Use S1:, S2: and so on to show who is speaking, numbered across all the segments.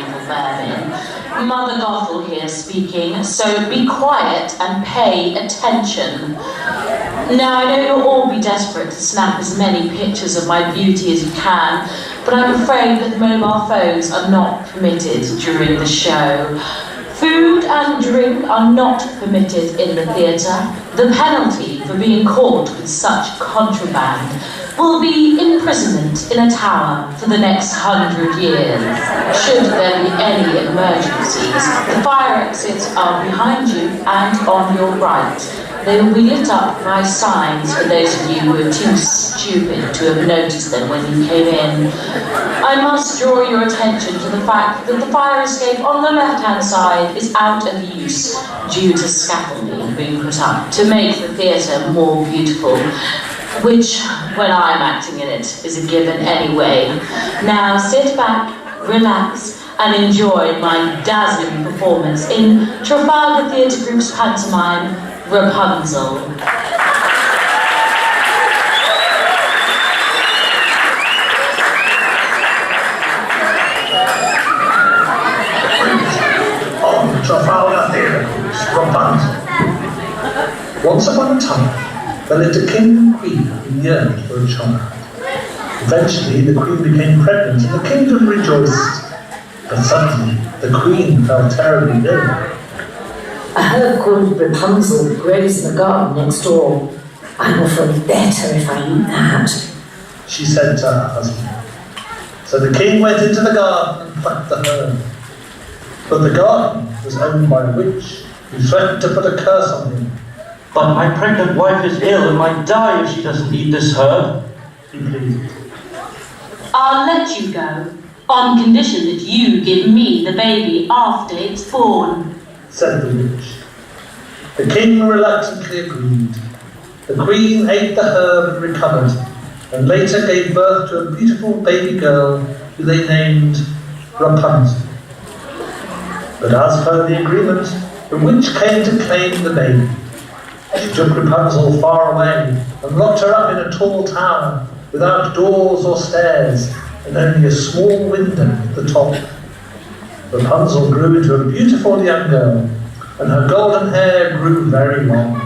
S1: little vermin. Mother Gothel here speaking, so be quiet and pay attention. Now, I know you'll all be desperate to snap as many pictures of my beauty as you can, but I'm afraid that the mobile phones are not permitted during the show. Food and drink are not permitted in the theatre. The penalty for being caught with such contraband will be imprisonment in a tower for the next 100 years. Should there be any emergencies, the fire exits are behind you and on your right. They will be lit up by signs for those of you who are too stupid to have noticed them when you came in. I must draw your attention to the fact that the fire escape on the left-hand side is out of use due to scaffolding being put up to make the theatre more beautiful, which, when I'm acting in it, is a given anyway. Now sit back, relax, and enjoy my dazzling performance in Trafalgar Theatre Group's pantomime, Rapunzel.
S2: On Trafalgar Theatre Group's Rapunzel. Once upon a time, there lived a king and queen who yearned for a child. Eventually, the queen became pregnant and the kingdom rejoiced. But suddenly, the queen fell terribly ill.
S3: A herb called Rapunzel grows in the garden next door. I will feel better if I eat that,
S2: she said to her husband. So the king went into the garden and plucked the herb. But the garden was owned by a witch who threatened to put a curse on him.
S4: But my pregnant wife is ill and might die if she doesn't eat this herb,
S2: he pleaded.
S1: I'll let you go, on condition that you give me the baby after it's born,
S2: said the witch. The king reluctantly agreed. The queen ate the herb and recovered, and later gave birth to a beautiful baby girl who they named Rapunzel. But as per the agreement, the witch came to claim the baby. She took Rapunzel far away and locked her up in a tall tower without doors or stairs and only a small window at the top. Rapunzel grew into a beautiful young girl, and her golden hair grew very long.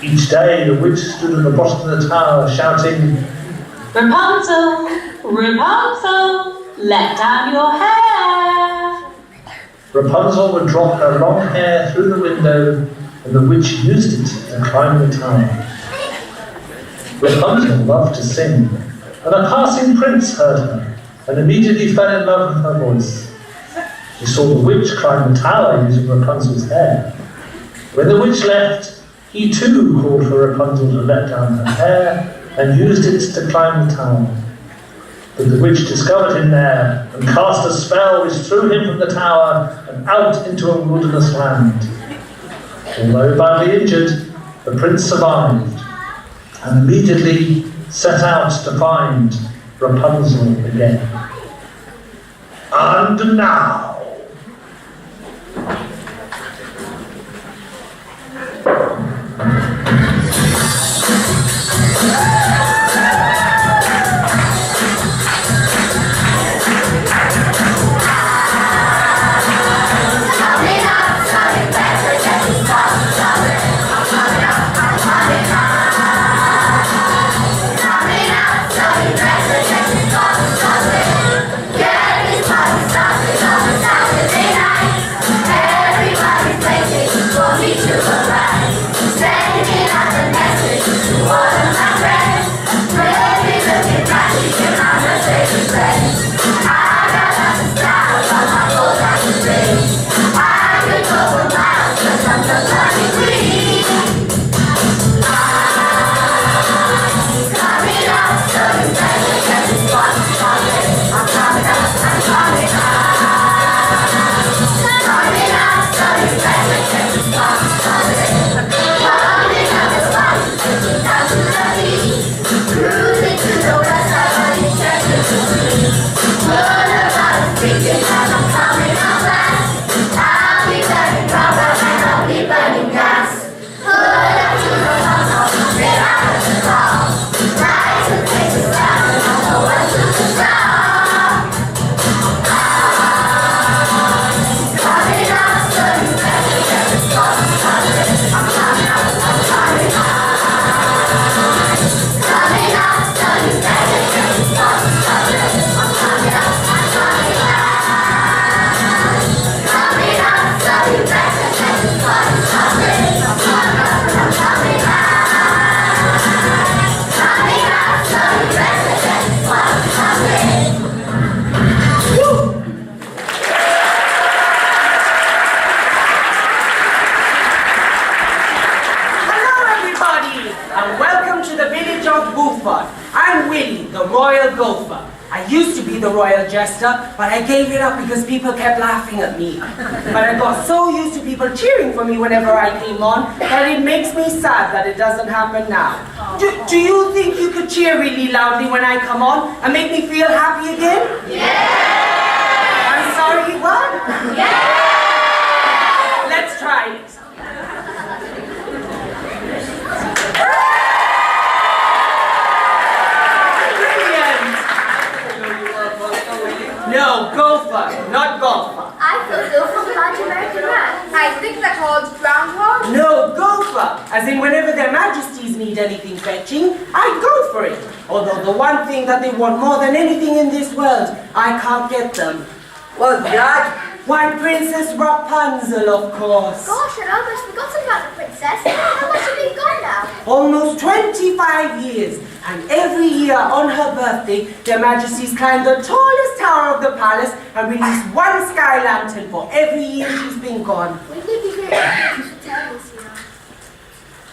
S2: Each day the witch stood at the bottom of the tower shouting,
S1: Rapunzel, Rapunzel, let down your hair.
S2: Rapunzel would drop her long hair through the window, and the witch used it to climb the tower. Rapunzel loved to sing, and a passing prince heard her, and immediately fell in love with her voice. He saw the witch climb the tower using Rapunzel's hair. When the witch left, he too called for Rapunzel to let down her hair and used it to climb the tower. But the witch discovered him there and cast a spell which threw him from the tower and out into a wilderness land. Although badly injured, the prince survived and immediately set out to find Rapunzel again. And now,
S5: Sending out the message to all of my friends. the Royal Gopher. I used to be the Royal Jester, but I gave it up because people kept laughing at me. But I got so used to people cheering for me whenever I came on that it makes me sad that it doesn't happen now. Do you think you could cheer really loudly when I come on and make me feel happy again? Yeah! I'm sorry, what? Yeah! Let's try it. No, gopher, not golfer.
S6: I thought gopher like American rats. I think they're called groundhog.
S5: No, gopher, as in whenever their majesties need anything fetching, I go for it. Although the one thing that they want more than anything in this world, I can't get them.
S7: Well, Dad?
S5: Why, Princess Rapunzel, of course.
S6: Gosh, I'd almost forgotten about the princess. How much have you gone now?
S5: Almost 25 years. And every year on her birthday, their majesties climb the tallest tower of the palace and release one sky lantern for every year she's been gone.
S6: Wouldn't it be great if you should tell us, you know?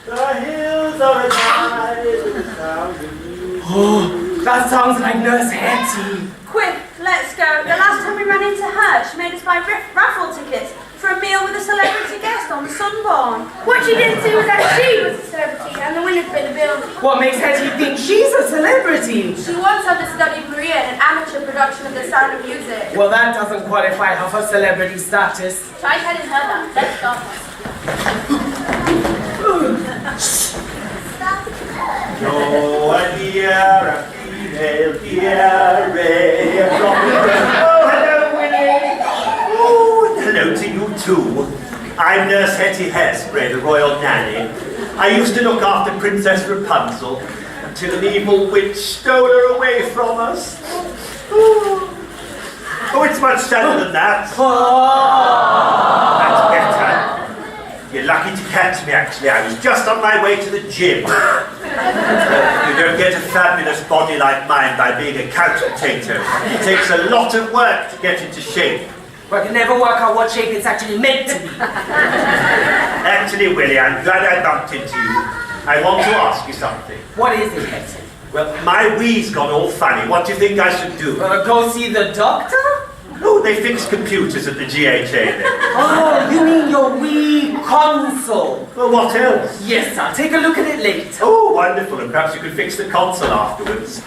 S8: The hills are alive with the sound of music.
S5: Oh, that sounds like Nurse Hetty.
S9: Quick, let's go. The last time we ran into her, she made us buy raffle tickets for a meal with a celebrity guest on Sunborn.
S6: What she didn't see was that she was a celebrity and the winner paid the bill.
S5: What makes Hetty think she's a celebrity?
S9: She once had to study Maria in an amateur production of The Sound of Music.
S5: Well, that doesn't qualify her for celebrity status.
S9: Try telling her that. Let's go.
S8: Oh, a dear, a female dearie. Oh, hello, Willie. Oh, hello to you too. I'm Nurse Hetty Hairspray, the royal nanny. I used to look after Princess Rapunzel until an evil witch stole her away from us. Oh, it's much sadder than that. That's better. You're lucky to catch me, actually. I was just on my way to the gym. You don't get a fabulous body like mine by being a couch potato. It takes a lot of work to get into shape.
S5: Well, I can never work out what shape it's actually meant to be.
S8: Actually, Willie, I'm glad I bumped into you. I want to ask you something.
S5: What is it, Hetty?
S8: Well, my wee's gone all funny. What do you think I should do?
S5: Go see the doctor?
S8: Oh, they fix computers at the GHA then.
S5: Oh, you mean your wee console?
S8: Well, what else?
S5: Yes, I'll take a look at it later.
S8: Oh, wonderful, and perhaps you could fix the console afterwards.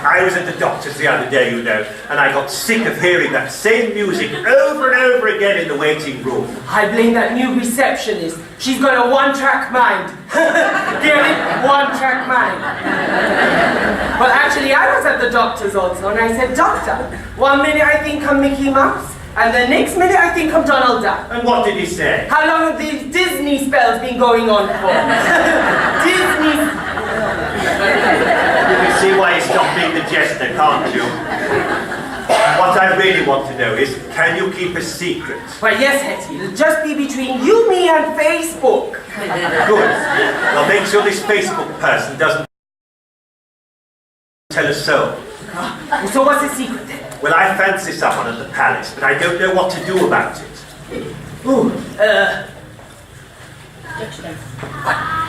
S8: I was at the doctor's the other day, you know, and I got sick of hearing that same music over and over again in the waiting room.
S5: I blame that new receptionist. She's got a one-track mind. Get it? One-track mind. Well, actually, I was at the doctor's also, and I said, Doctor, 1 minute I think I'm Mickey Mouse, and the next minute I think I'm Donald Duck.
S8: And what did he say?
S5: How long have these Disney spells been going on for? Disney...
S8: You can see why he stopped being the jester, can't you? What I really want to know is, can you keep a secret?
S5: Well, yes, Hetty. It'll just be between you, me, and Facebook.
S8: Good. Well, make sure this Facebook person doesn't tell us so.
S5: So what's the secret then?
S8: Well, I fancy someone at the palace, but I don't know what to do about it.
S5: Ooh,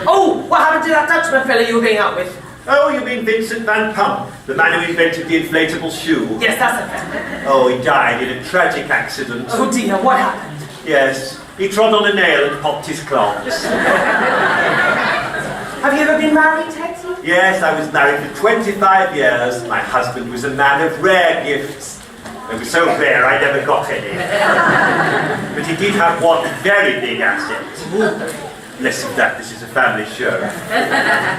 S5: Oh, what happened to that Dutchman fella you were going out with?
S8: Oh, you mean Vincent van Pump, the man who invented the inflatable shoe?
S5: Yes, that's a fact.
S8: Oh, he died in a tragic accident.
S5: Oh dear, what happened?
S8: Yes, he trod on a nail and popped his clogs.
S5: Have you ever been married, Hetty?
S8: Yes, I was married for 25 years. My husband was a man of rare gifts. They were so rare I never got any. But he did have one very big asset. Less of that, this is a family show.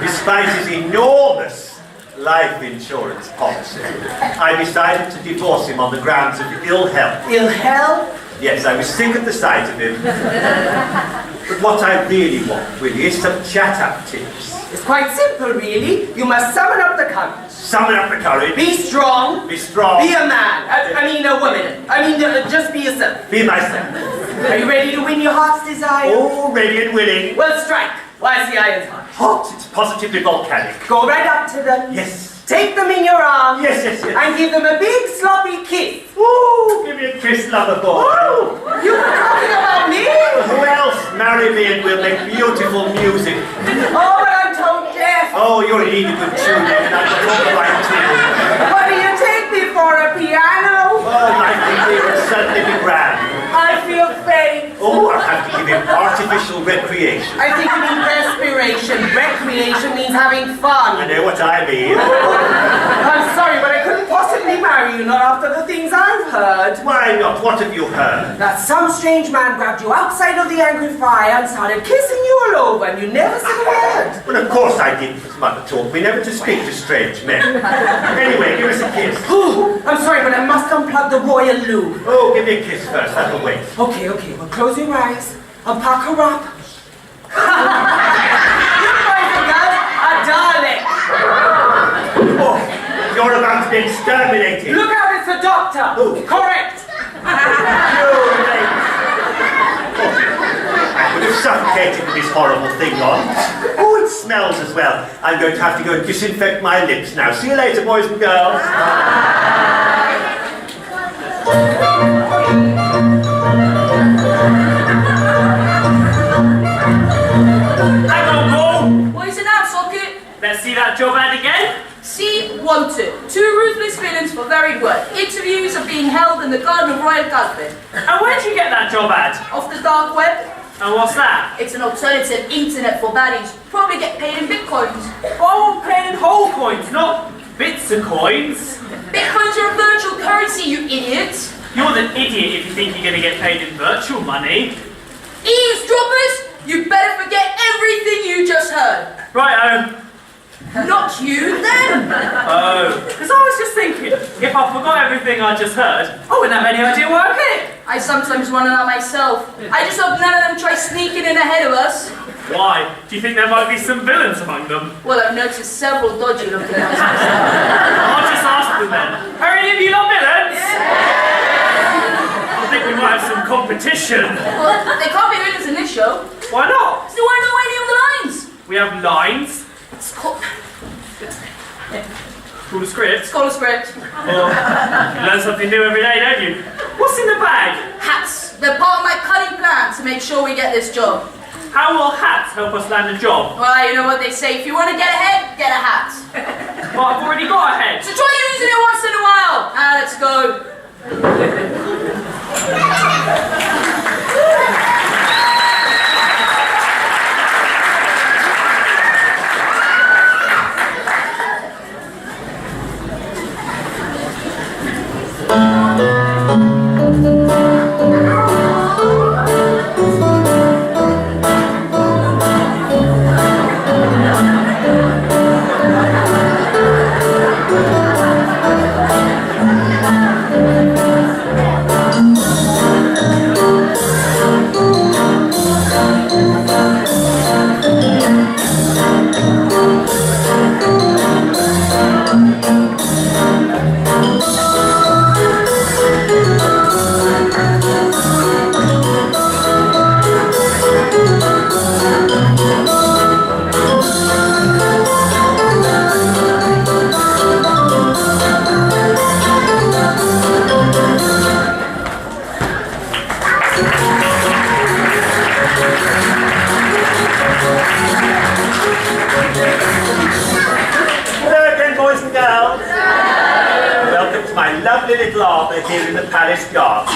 S8: Despite his enormous life insurance policy, I decided to divorce him on the grounds of ill health.
S5: Ill health?
S8: Yes, I was sick at the sight of him. But what I really want, Willie, is some chat-up tips.
S5: It's quite simple, really. You must summon up the courage.
S8: Summon up the courage.
S5: Be strong.
S8: Be strong.
S5: Be a man. I mean a woman. Just be yourself.
S8: Be myself.
S5: Are you ready to win your heart's desire?
S8: Oh, ready and willing.
S5: Well, strike. Why is the iron's hot?
S8: Hot. It's positively volcanic.
S5: Go right up to them.
S8: Yes.
S5: Take them in your arms.
S8: Yes, yes, yes.
S5: And give them a big sloppy kiss.
S8: Ooh, give me a kiss, lover boy.
S5: Oh, you were talking about me?
S8: Who else? Marry me and we'll make beautiful music.
S5: Oh, but I'm tone deaf.
S8: Oh, you're really good tune. Oh, I'll have to give him artificial recreation.
S5: I think you mean respiration. Recreation means having fun.
S8: I know what I mean.
S5: I'm sorry, but I couldn't possibly marry you, not after the things I've heard.
S8: Why not? What have you heard?
S5: That some strange man grabbed you outside of the angry fire and started kissing you all over, and you never said a word.
S8: Well, of course I didn't, as Mother taught me never to speak to strange men. Anyway, give us a kiss.
S5: Ooh, I'm sorry, but I must unplug the royal loo.
S8: Oh, give me a kiss first, that'll wait.
S5: Okay, well, close your eyes. I'll pack her up. You boys and girls are darling.
S8: Oh, you're about to be exterminated.
S5: Look out, it's the doctor.
S8: Oh.
S5: Correct.
S8: You're late. I would have suffocated with this horrible thing on. Oh, it smells as well. I'm going to have to go and disinfect my lips now. See you later, boys and girls.
S7: Hang on, Paul.
S9: What is it now, Socket?
S7: Let's see that job ad again.
S9: C. Wanted. 2 ruthless villains for varied work. Interviews are being held in the Garden of Royal Gosford.
S7: And where'd you get that job ad?
S9: Off the dark web.
S7: And what's that?
S9: It's an alternative internet for baddies. Probably get paid in bitcoins.
S7: I want paid in whole coins, not bits of coins.
S9: Bitcoins are a virtual currency, you idiot.
S7: You're the idiot if you think you're going to get paid in virtual money.
S9: Eavesdroppers, you better forget everything you just heard.
S7: Righto.
S9: Not you, then.
S7: Oh, because I was just thinking, if I forgot everything I just heard, I wouldn't have any idea where I'm here.
S9: I sometimes wonder that myself. I just hope none of them try sneaking in ahead of us.
S7: Why? Do you think there might be some villains among them?
S9: Well, I've noticed several dodgy looking ones.
S7: I'll just ask them then. Are any of you not villains? I think we might have some competition.
S9: Well, they can't be villains in this show.
S7: Why not?
S9: So I know any of the lines.
S7: We have lines.
S9: It's called...
S7: Call the script.
S9: It's called a script.
S7: Well, you learn something new every day, don't you? What's in the bag?
S9: Hats. They're part of my cunning plan to make sure we get this job.
S7: How will hats help us land a job?
S9: Well, you know what they say. If you want to get ahead, get a hat.
S7: Well, I've already got a head.
S9: So try using it once in a while. Let's go.
S8: Lovely little Arthur here in the palace garden.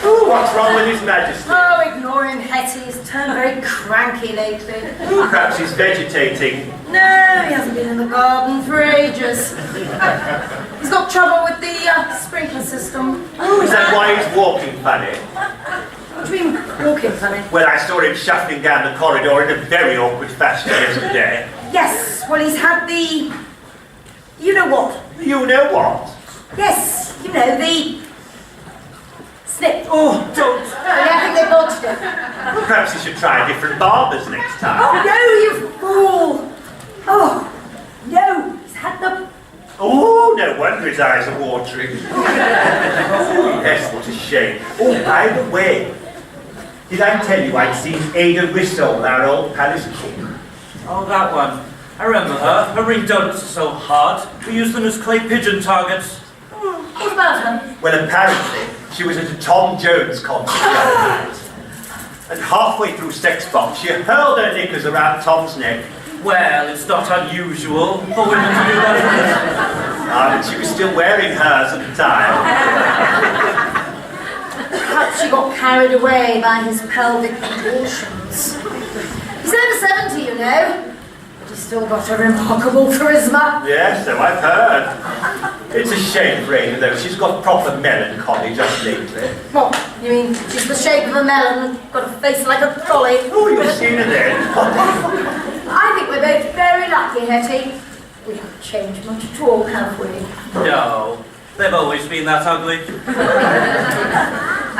S8: Oh, what's wrong with His Majesty?
S3: Oh, ignoring Hetty. He's turned very cranky lately.
S8: Oh, perhaps he's vegetating.
S3: No, he hasn't been in the garden for ages. He's got trouble with the sprinkler system.
S8: Oh, is that why he's walking funny?
S3: What do you mean, walking funny?
S8: Well, I saw him shuffling down the corridor in a very awkward fashion yesterday.
S3: Yes, well, he's had the... You know what?
S8: You know what?
S3: Yes, you know, the... snip.
S8: Oh, don't.
S3: Yeah, I think they dodged it.
S8: Well, perhaps you should try different barbers next time.
S3: Oh, no, you fool! Oh, no, he's had the...
S8: Oh, no wonder his eyes are watering. Oh, yes, what a shame. Oh, by the way, did I tell you I'd seen Ada Rissole, our old palace cook?
S4: Oh, that one. I remember her. Her ring donuts are so hard. We use them as clay pigeon targets.
S3: What about her?
S8: Well, apparently, she was at a Tom Jones concert the other night. And halfway through Sex Bomb, she hurled her knickers around Tom's neck.
S4: Well, it's not unusual for women to do that.
S8: Ah, but she was still wearing hers at the time.
S3: Perhaps she got carried away by his pelvic proportions. He's over 70, you know. But he's still got a remarkable charisma.
S8: Yes, so I've heard. It's a shame for Ada, though. She's got proper melancholy just lately.
S3: What? You mean she's the shape of a melon and got a face like a trolley?
S8: Oh, you've seen her then.
S3: I think we're both very lucky, Hetty. We haven't changed much at all, have we?
S4: No, they've always been that ugly.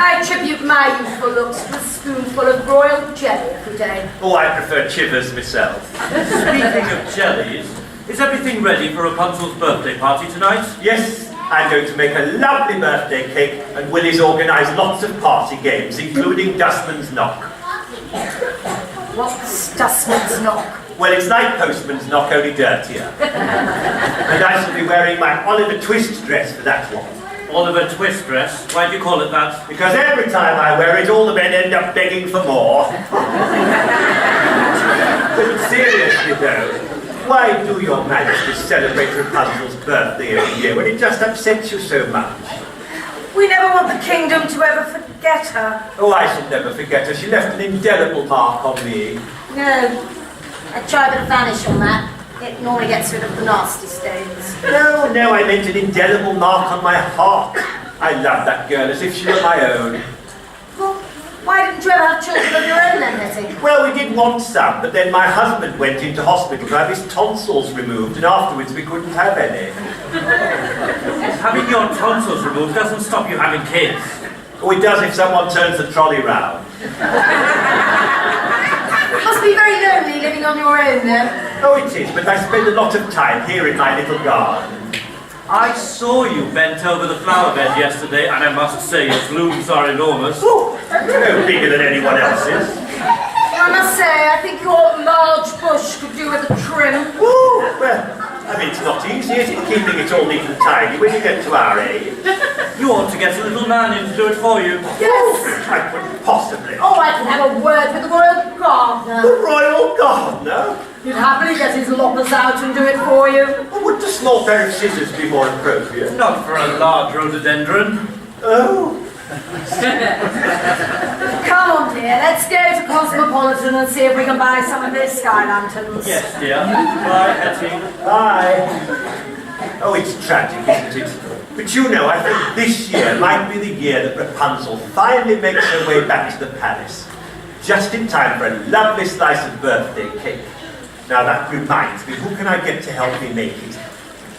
S3: I attribute my youthful looks to a spoonful of royal jelly every day.
S8: Oh, I prefer Chivers myself.
S4: Speaking of jellies, is everything ready for Rapunzel's birthday party tonight?
S8: Yes, I'm going to make a lovely birthday cake, and Willie's organised lots of party games, including Dustman's Knock.
S3: What's Dustman's Knock?
S8: Well, it's like Postman's Knock, only dirtier. And I shall be wearing my Oliver Twist dress for that one.
S4: Oliver Twist dress? Why do you call it that?
S8: Because every time I wear it, all the men end up begging for more. But seriously, though, why do your Majesty celebrate Rapunzel's birthday every year when it just upsets you so much?
S3: We never want the kingdom to ever forget her.
S8: Oh, I shall never forget her. She left an indelible mark on me.
S3: No. I try a bit of vanish on that. It normally gets rid of the nasty stains.
S8: No, I meant an indelible mark on my heart. I love that girl as if she were my own.
S3: Well, why didn't you ever have children of your own then, Hetty?
S8: Well, we did want some, but then my husband went into hospital to have his tonsils removed, and afterwards we couldn't have any.
S4: Having your tonsils removed doesn't stop you having kids.
S8: Oh, it does if someone turns the trolley round.
S3: It must be very lonely living on your own, then.
S8: Oh, it is, but I spend a lot of time here in my little garden.
S4: I saw you bent over the flower bed yesterday, and I must say your blooms are enormous.
S8: Oh, no bigger than anyone else's.
S3: I must say, I think your large bush could do with a trim.
S8: Oh, well, I mean, it's not easy, is it, keeping it all neat and tidy when you get to our age?
S4: You ought to get a little man in to do it for you.
S3: Yes!
S8: I couldn't possibly.
S3: Oh, I can have a word with the royal gardener.
S8: The royal gardener?
S3: You'd happily get his loppers out and do it for you.
S8: Or would a small pair of scissors be more appropriate?
S4: Not for a large rhododendron.
S8: Oh.
S3: Come on, dear, let's go to Cosmopolitan and see if we can buy some of those sky lanterns.
S4: Yes, dear. Bye, Hetty.
S8: Bye. Oh, it's tragic, isn't it? But you know, I think this year might be the year that Rapunzel finally makes her way back to the palace. Just in time for a lovely slice of birthday cake. Now that reminds me, who can I get to help me make it?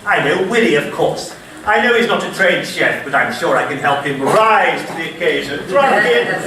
S8: I know Willie, of course. I know he's not a trained chef, but I'm sure I can help him rise to the occasion. Right, kids?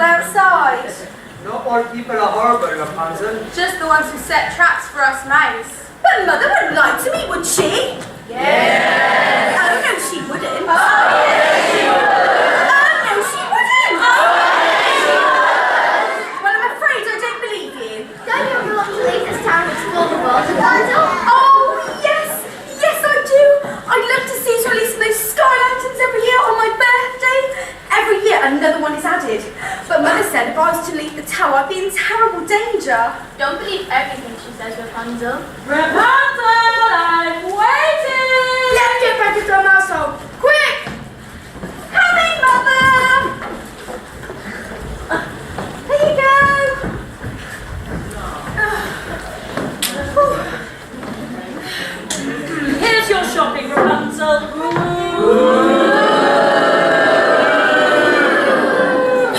S6: outside?
S5: Not all people are horrible, Rapunzel.
S6: Just the ones who set traps for us mice.
S9: But Mother wouldn't lie to me, would she?
S6: Yeah.
S9: Oh, no, she wouldn't.
S6: Oh, yes, she would.
S9: Oh, no, she wouldn't.
S6: Oh, yes, she would.
S9: Well, I'm afraid I don't believe you.
S6: Don't you ever want to leave this town and explore the world, Rapunzel?
S9: Oh, yes. Yes, I do. I'd love to see us releasing those sky lanterns every year on my birthday. Every year another one is added. But Mother said if I was to leave the tower, I'd be in terrible danger.
S6: Don't believe everything she says, Rapunzel.
S9: Rapunzel, I'm waiting!
S6: Let's get back into our household. Quick!
S9: Coming, Mother! Here you go.
S7: Here's your shopping, Rapunzel.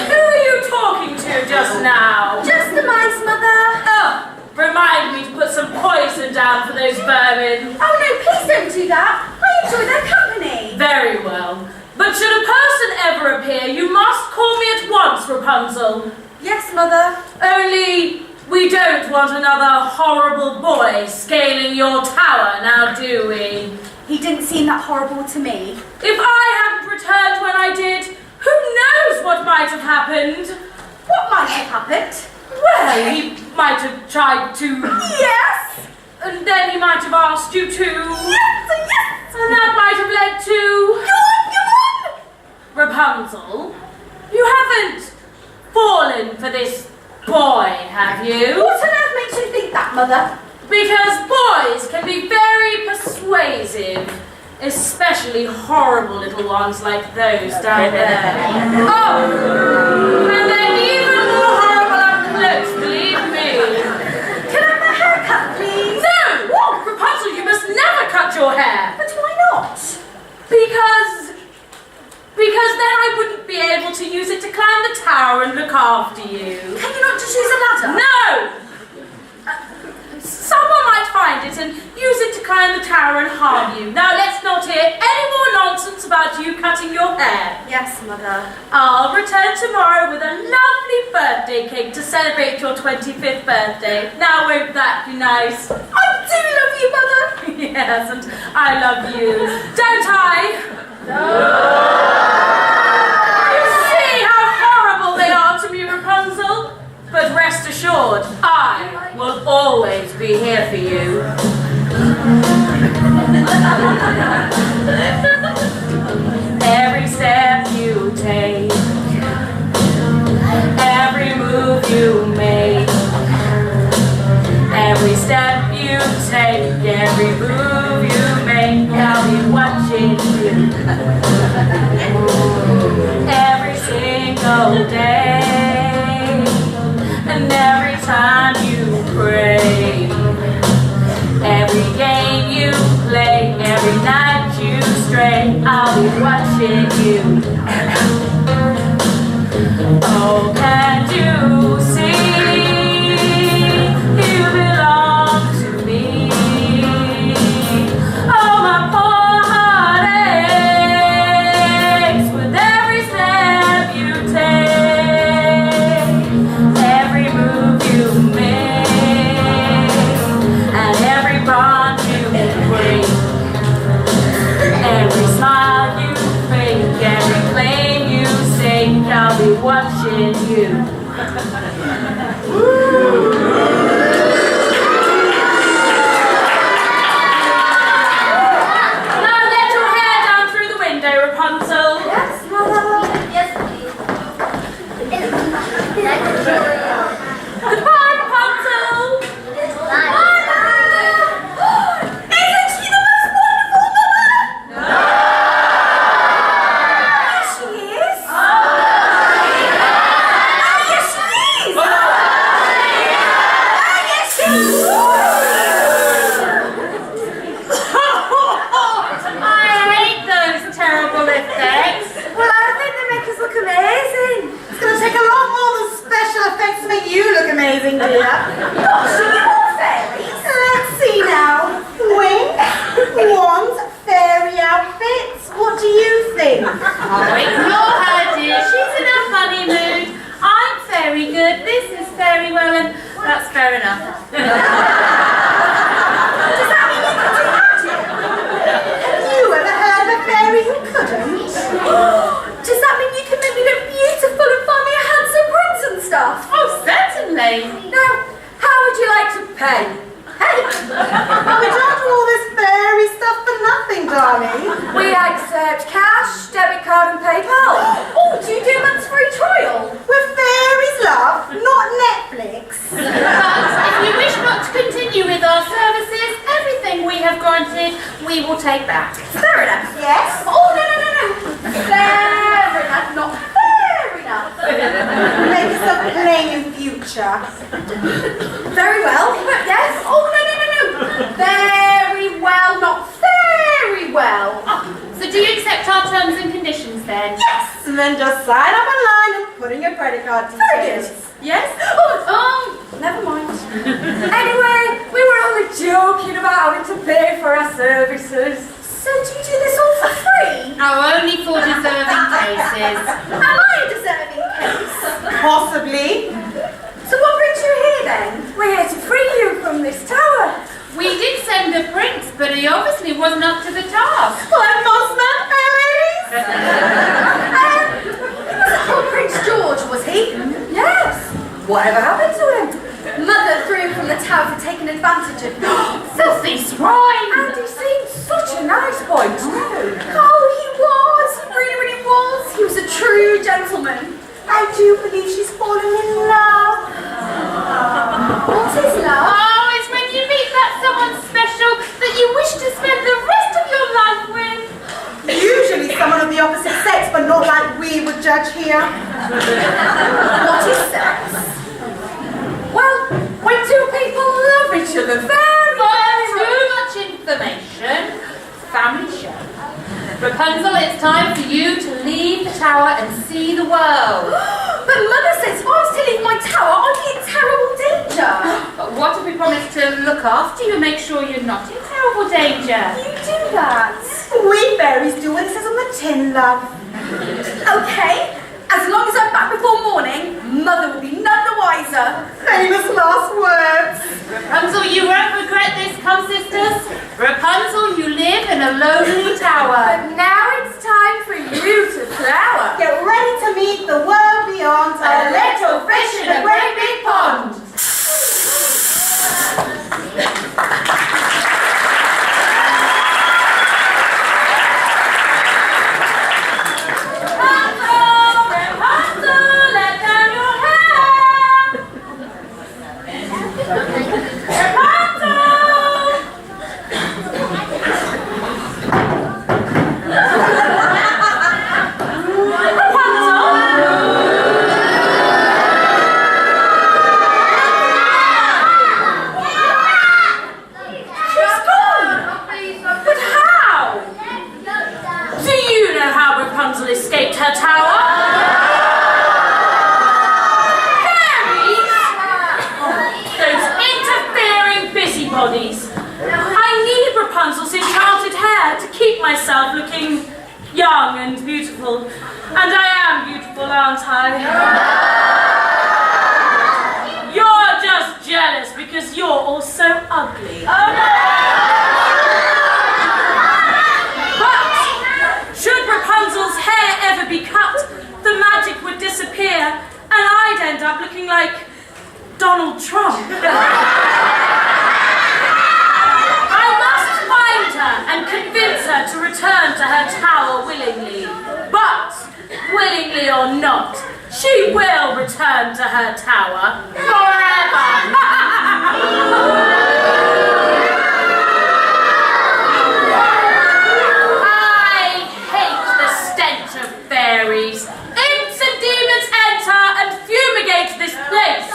S7: Who are you talking to just now?
S9: Just the mice, Mother.
S7: Oh, remind me to put some poison down for those vermin.
S9: Oh no, please don't do that. I enjoy their company.
S7: Very well. But should a person ever appear, you must call me at once, Rapunzel.
S9: Yes, Mother.
S7: Only we don't want another horrible boy scaling your tower, now do we?
S9: He didn't seem that horrible to me.
S7: If I hadn't returned when I did, who knows what might have happened?
S9: What might have happened?
S7: Well, he might have tried to...
S9: Yes!
S7: And then he might have asked you to...
S9: Yes!
S7: And that might have led to...
S9: Go on!
S7: Rapunzel, you haven't fallen for this boy, have you?
S9: What on earth makes you think that, Mother?
S7: Because boys can be very persuasive, especially horrible little ones like those down there. Oh, and they're even more horrible up close, believe me.
S9: Can I have my hair cut, please?
S7: No! Whoa, Rapunzel, you must never cut your hair.
S9: But why not?
S7: Because then I wouldn't be able to use it to climb the tower and look after you.
S9: Can you not just use a ladder?
S7: No! Someone might find it and use it to climb the tower and harm you. Now let's not hear any more nonsense about you cutting your hair.
S9: Yes, Mother.
S7: I'll return tomorrow with a lovely birthday cake to celebrate your 25th birthday. Now won't that be nice?
S9: I do love you, Mother.
S7: Yes, and I love you. Don't I? No! You see how horrible they are to me, Rapunzel? But rest assured, I will always be here for you. Every step you take, every move you make, every step you take, every move you make, I'll be watching you. Every single day, and every time you pray, every game you play, every night you stray, I'll be watching you. Oh, can't you see? You belong to me. Oh, my poor heart aches with every step you take, every move you make, and every bond you break, every smile you fake, every claim you stake, I'll be watching you. Now let your hair down through the window, Rapunzel.
S9: Yes, Mother.
S6: Yes, please.
S7: Goodbye, Rapunzel.
S9: Isn't she the most wonderful mother?
S7: No.
S9: Yes, she is.
S7: Oh.
S9: Yes, she is.
S7: we will take that.
S9: Fair enough, yes. Oh, no. Fair enough, not fair enough.
S6: Make yourself plain in future.
S9: Very well, yes. Oh, no. Very well, not very well.
S7: So do you accept our terms and conditions then?
S9: Yes.
S6: And then just sign up online and put in your credit card details.
S9: Very good. Yes? Oh, never mind. Anyway, we were only joking about having to pay for our services. So do you do this all for free?
S7: Oh, only for deserving cases.
S9: Am I a deserving case?
S6: Possibly.
S9: So what brings you here then? We're here to free you from this tower.
S7: We did send the prince, but he obviously wasn't up to the task.
S9: Like most men, He wasn't called Prince George, was he? Yes. Whatever happened to him? Mother threw him from the tower for taking advantage of him. Filthy swine! And he seemed such a nice boy too. Oh, he was. He really was. He was a true gentleman.
S6: I do believe she's falling in love.
S9: What is love?
S7: Oh, it's when you meet that someone special that you wish to spend the rest of your life with.
S6: Usually someone of the opposite sex, but not like we would judge here.
S9: What is sex? Well, when two people love each other very
S7: Too much information. Family show. Rapunzel, it's time for you to leave the tower and see the world.
S9: But Mother says if I was to leave my tower, I'd be in terrible danger.
S7: But what if we promise to look after you and make sure you're not in terrible danger?
S9: You do that.
S6: We fairies do what it says on the tin, love.
S9: Okay, as long as I'm back before morning, Mother will be none the wiser.
S6: Famous last words.
S7: Rapunzel, you won't regret this, come sisters. Rapunzel, you live in a lonely tower.
S9: But now it's time for you to flower.
S6: Get ready to meet the world beyond.
S9: A little fish in a great big pond.
S7: Rapunzel, let down your hair. Rapunzel escaped her tower. Fairies! Those interfering busybodies. I need Rapunzel's enchanted hair to keep myself looking young and beautiful. And I am beautiful, aren't I? You're just jealous because you're all so ugly. Should Rapunzel's hair ever be cut, the magic would disappear and I'd end up looking like Donald Trump. I must find her and convince her to return to her tower willingly. But, willingly or not, she will return to her tower forever. Fairies. Imps and demons enter and fumigate this place.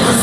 S10: The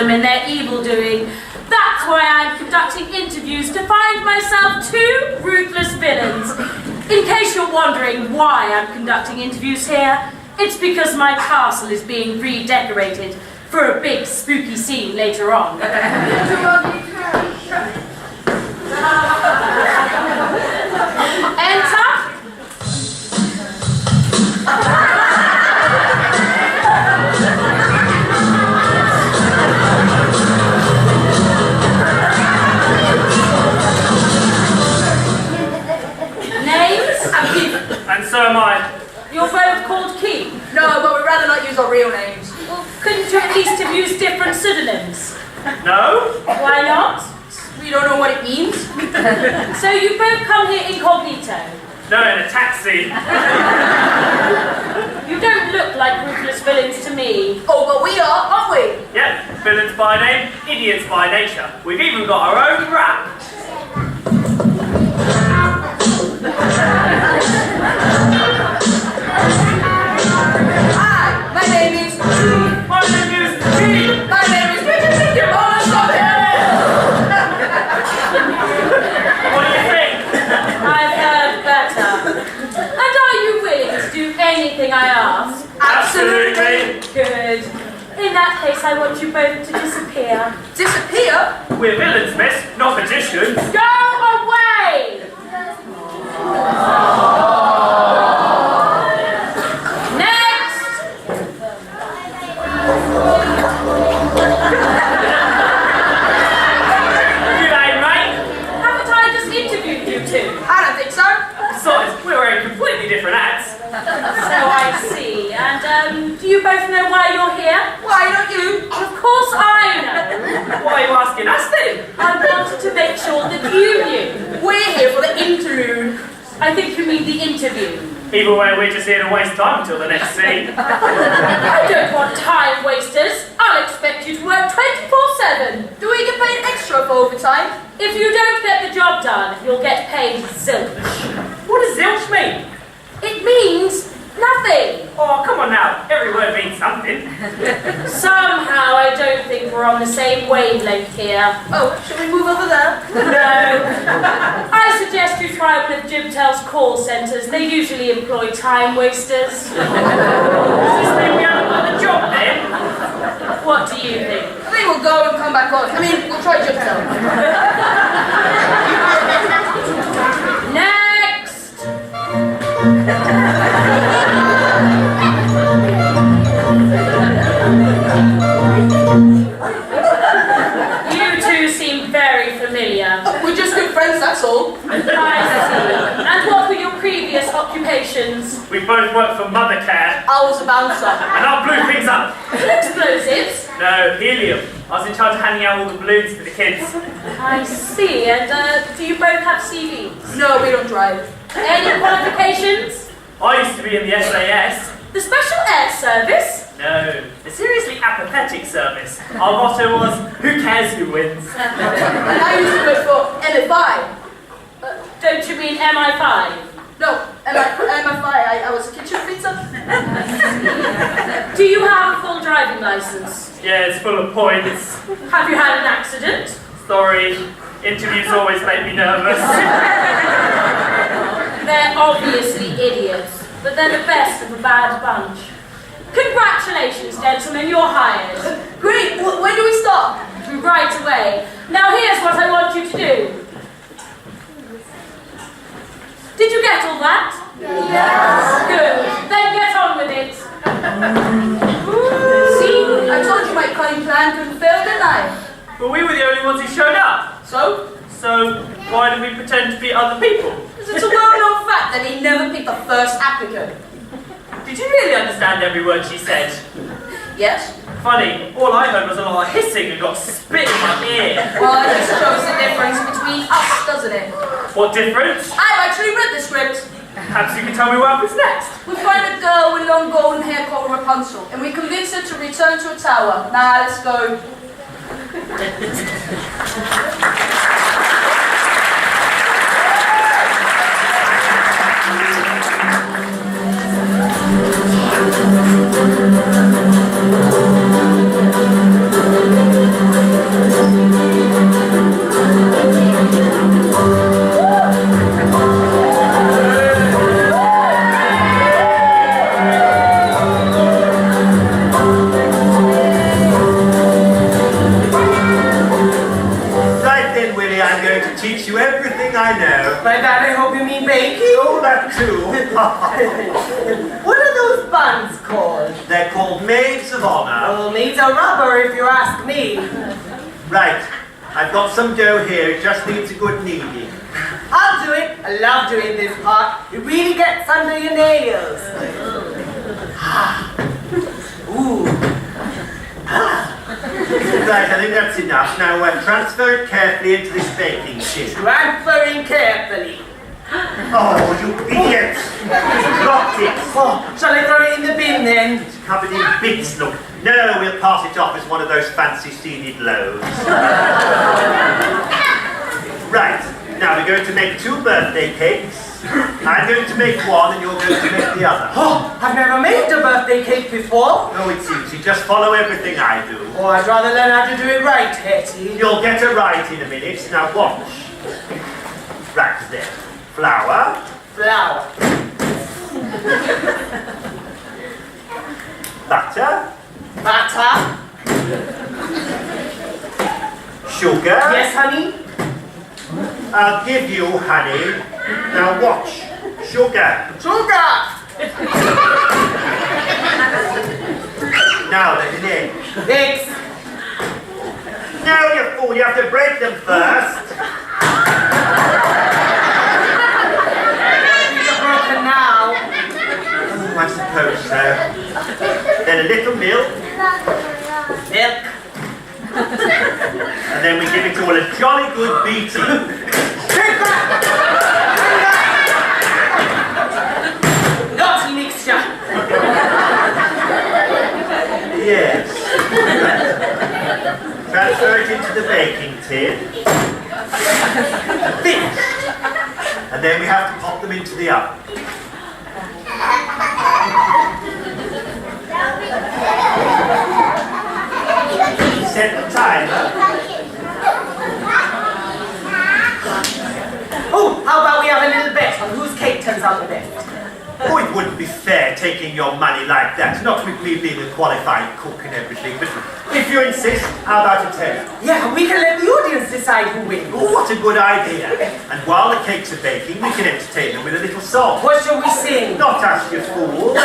S7: them in their evil doing. That's why I'm conducting interviews to find myself 2 ruthless villains. In case you're wondering why I'm conducting interviews here, it's because my castle is being redecorated for a big spooky scene later on. Enter. Names?
S4: I'm Keith. And so am I.
S7: You're both called Keith?
S6: No, but we'd rather not use our real names.
S7: Well, couldn't you at least have used different pseudonyms?
S4: No?
S7: Why not?
S6: We don't know what it means.
S7: So you both come here incognito?
S4: No, in a taxi.
S7: You don't look like ruthless villains to me.
S6: Oh, but we are, aren't we?
S4: Yep, villains by name, idiots by nature. We've even got our own rap.
S6: Hi, my name is...
S4: My name is Keith.
S6: My name is... Your mama shot it!
S4: What do you think?
S7: I've heard better. And are you willing to do anything I ask?
S4: Absolutely.
S7: Good. In that case, I want you both to disappear.
S6: Disappear?
S4: We're villains, miss, not magicians.
S7: Go away! Next!
S4: G'day, mate.
S7: Haven't I just interviewed you two?
S6: I don't think so.
S4: Besides, we're wearing completely different hats.
S7: So I see. And do you both know why you're here?
S6: Why don't you?
S7: Of course I know.
S4: Why are you asking us then?
S7: I wanted to make sure that you knew.
S6: We're here for the interlude.
S7: I think you mean the interview.
S4: Either way, we're just here to waste time until the next scene.
S7: I don't want time wasters. I'll expect you to work 24/7.
S6: Do we get paid extra for overtime?
S7: If you don't get the job done, you'll get paid zilch.
S4: What does zilch mean?
S7: It means nothing.
S4: Oh, come on now. Every word means something.
S7: Somehow I don't think we're on the same wavelength here.
S6: Oh, should we move over there?
S7: No. I suggest you try one of Jimtel's call centres. They usually employ time wasters.
S4: Does this mean we haven't got the job then?
S7: What do you think?
S6: I think we'll go and come back on. I mean, we'll try Jimtel.
S7: Next! You two seem very familiar.
S6: We're just good friends, that's all.
S7: I see. And what were your previous occupations?
S4: We both work for Mother Care,
S6: I was a bouncer.
S4: and I blew things up.
S7: Explosives?
S4: No, helium. I was in charge of handing out all the balloons to the kids.
S7: I see. And do you both have CVs?
S6: No, we don't drive.
S7: Any qualifications?
S4: I used to be in the SAS.
S7: The Special Air Service?
S4: No, the seriously apathetic service. Our motto was, who cares who wins?
S6: And I used to work for MFI.
S7: Don't you mean MI5?
S6: No, MFI. I was a kitchen fitter.
S7: Do you have a full driving license?
S4: Yeah, it's full of points.
S7: Have you had an accident?
S4: Sorry, interviews always make me nervous.
S7: They're obviously idiots, but they're the best of a bad bunch. Congratulations, gentlemen, you're hired.
S6: Great. When do we start?
S7: Right away. Now here's what I want you to do. Did you get all that?
S6: Yes.
S7: Good. Then get on with it.
S6: See, I told you my cunning plan couldn't fail, didn't I?
S4: But we were the only ones who showed up.
S6: So?
S4: So, why do we pretend to be other people?
S6: It's a well-known fact that he never picked the first applicant.
S4: Did you really understand every word she said?
S6: Yes.
S4: Funny, all I heard was a lot of hissing and got spit in my ear.
S6: Well, it just shows the difference between us, doesn't it?
S4: What difference?
S6: I've actually read the script.
S4: Perhaps you can tell me what happens next.
S6: We find a girl with long golden hair called Rapunzal, and we convince her to return to a tower. Now, let's go.
S5: By that I hope you mean baking?
S8: Oh, that too.
S5: What are those buns called?
S8: They're called maids of honor.
S5: Oh, maids of rubber, if you ask me.
S8: Right. I've got some dough here. It just needs a good kneading.
S5: I'll do it. I love doing this part. It really gets under your nails. Ooh.
S8: Right, I think that's enough. Now transfer it carefully into this baking tin.
S5: Transferring carefully.
S8: Oh, you idiots! Dropped it!
S5: Oh, shall I throw it in the bin then?
S8: It's covered in bits, look. No, we'll pass it off as one of those fancy seeded loaves. Right, now we're going to make 2 birthday cakes. I'm going to make one and you're going to make the other.
S5: Oh, I've never made a birthday cake before.
S8: No, it's easy. Just follow everything I do.
S5: Oh, I'd rather learn how to do it right, Hetty.
S8: You'll get it right in a minute. Now watch. Right there. Flour.
S5: Flour.
S8: Butter.
S5: Butter.
S8: Sugar.
S5: Yes, honey?
S8: I'll give you honey. Now watch. Sugar.
S5: Sugar.
S8: Now there's an egg.
S5: Eggs.
S8: No, you fool. You have to break them first.
S5: Broken now.
S8: Oh, I suppose so. Then a little milk.
S5: Milk.
S8: And then we give it all a jolly good beating.
S5: Take that! Naughty mixture.
S8: Yes. Transfer it into the baking tin. Finished. And then we have to pop them into the oven. Set the timer.
S5: Oh, how about we have a little bet on whose cake turns out the best?
S8: Oh, it wouldn't be fair taking your money like that. Not with me being a qualified cook and everything, but if you insist, how about a tenner?
S5: Yeah, we can let the audience decide who wins.
S8: Oh, what a good idea. And while the cakes are baking, we can entertain them with a little song.
S5: What shall we sing?
S8: Not ask you fool.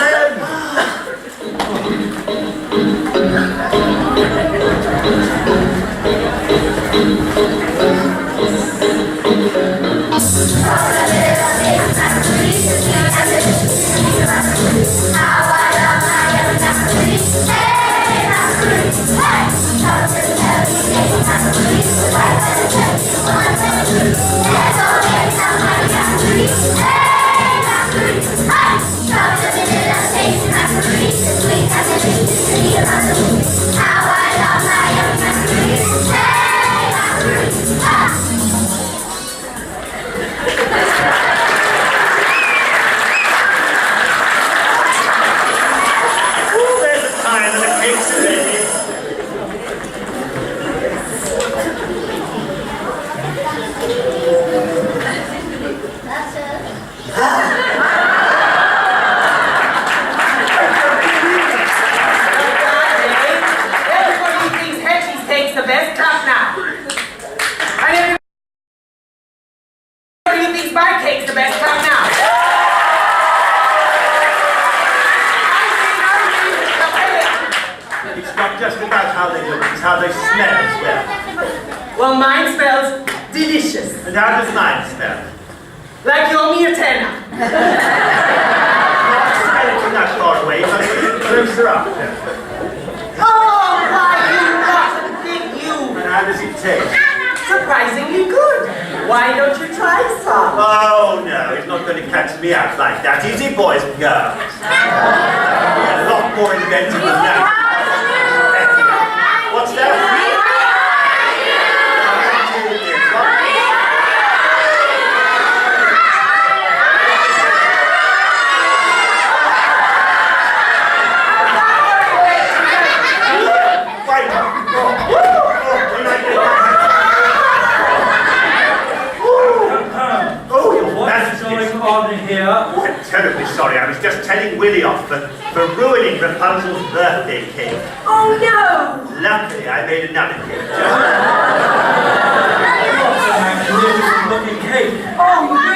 S8: How they smell as well.
S5: Well, mine smells delicious.
S8: And how does mine smell?
S5: Like you owe me a tenner.
S8: Not smell it from that far away, but it's closer up.
S5: Oh, my, you rotten thing, you.
S8: And how does it taste?
S5: Surprisingly good. Why don't you try some?
S8: Oh, no, it's not going to catch me out like that. Easy, boys and girls. A lot more inventive than that. What's that?
S4: Here.
S8: Oh, I'm terribly sorry. I was just telling Willie off for ruining Rapunzel's birthday cake.
S9: Oh no!
S8: Luckily, I made another cake.
S4: Magnificent looking cake.
S9: Oh no!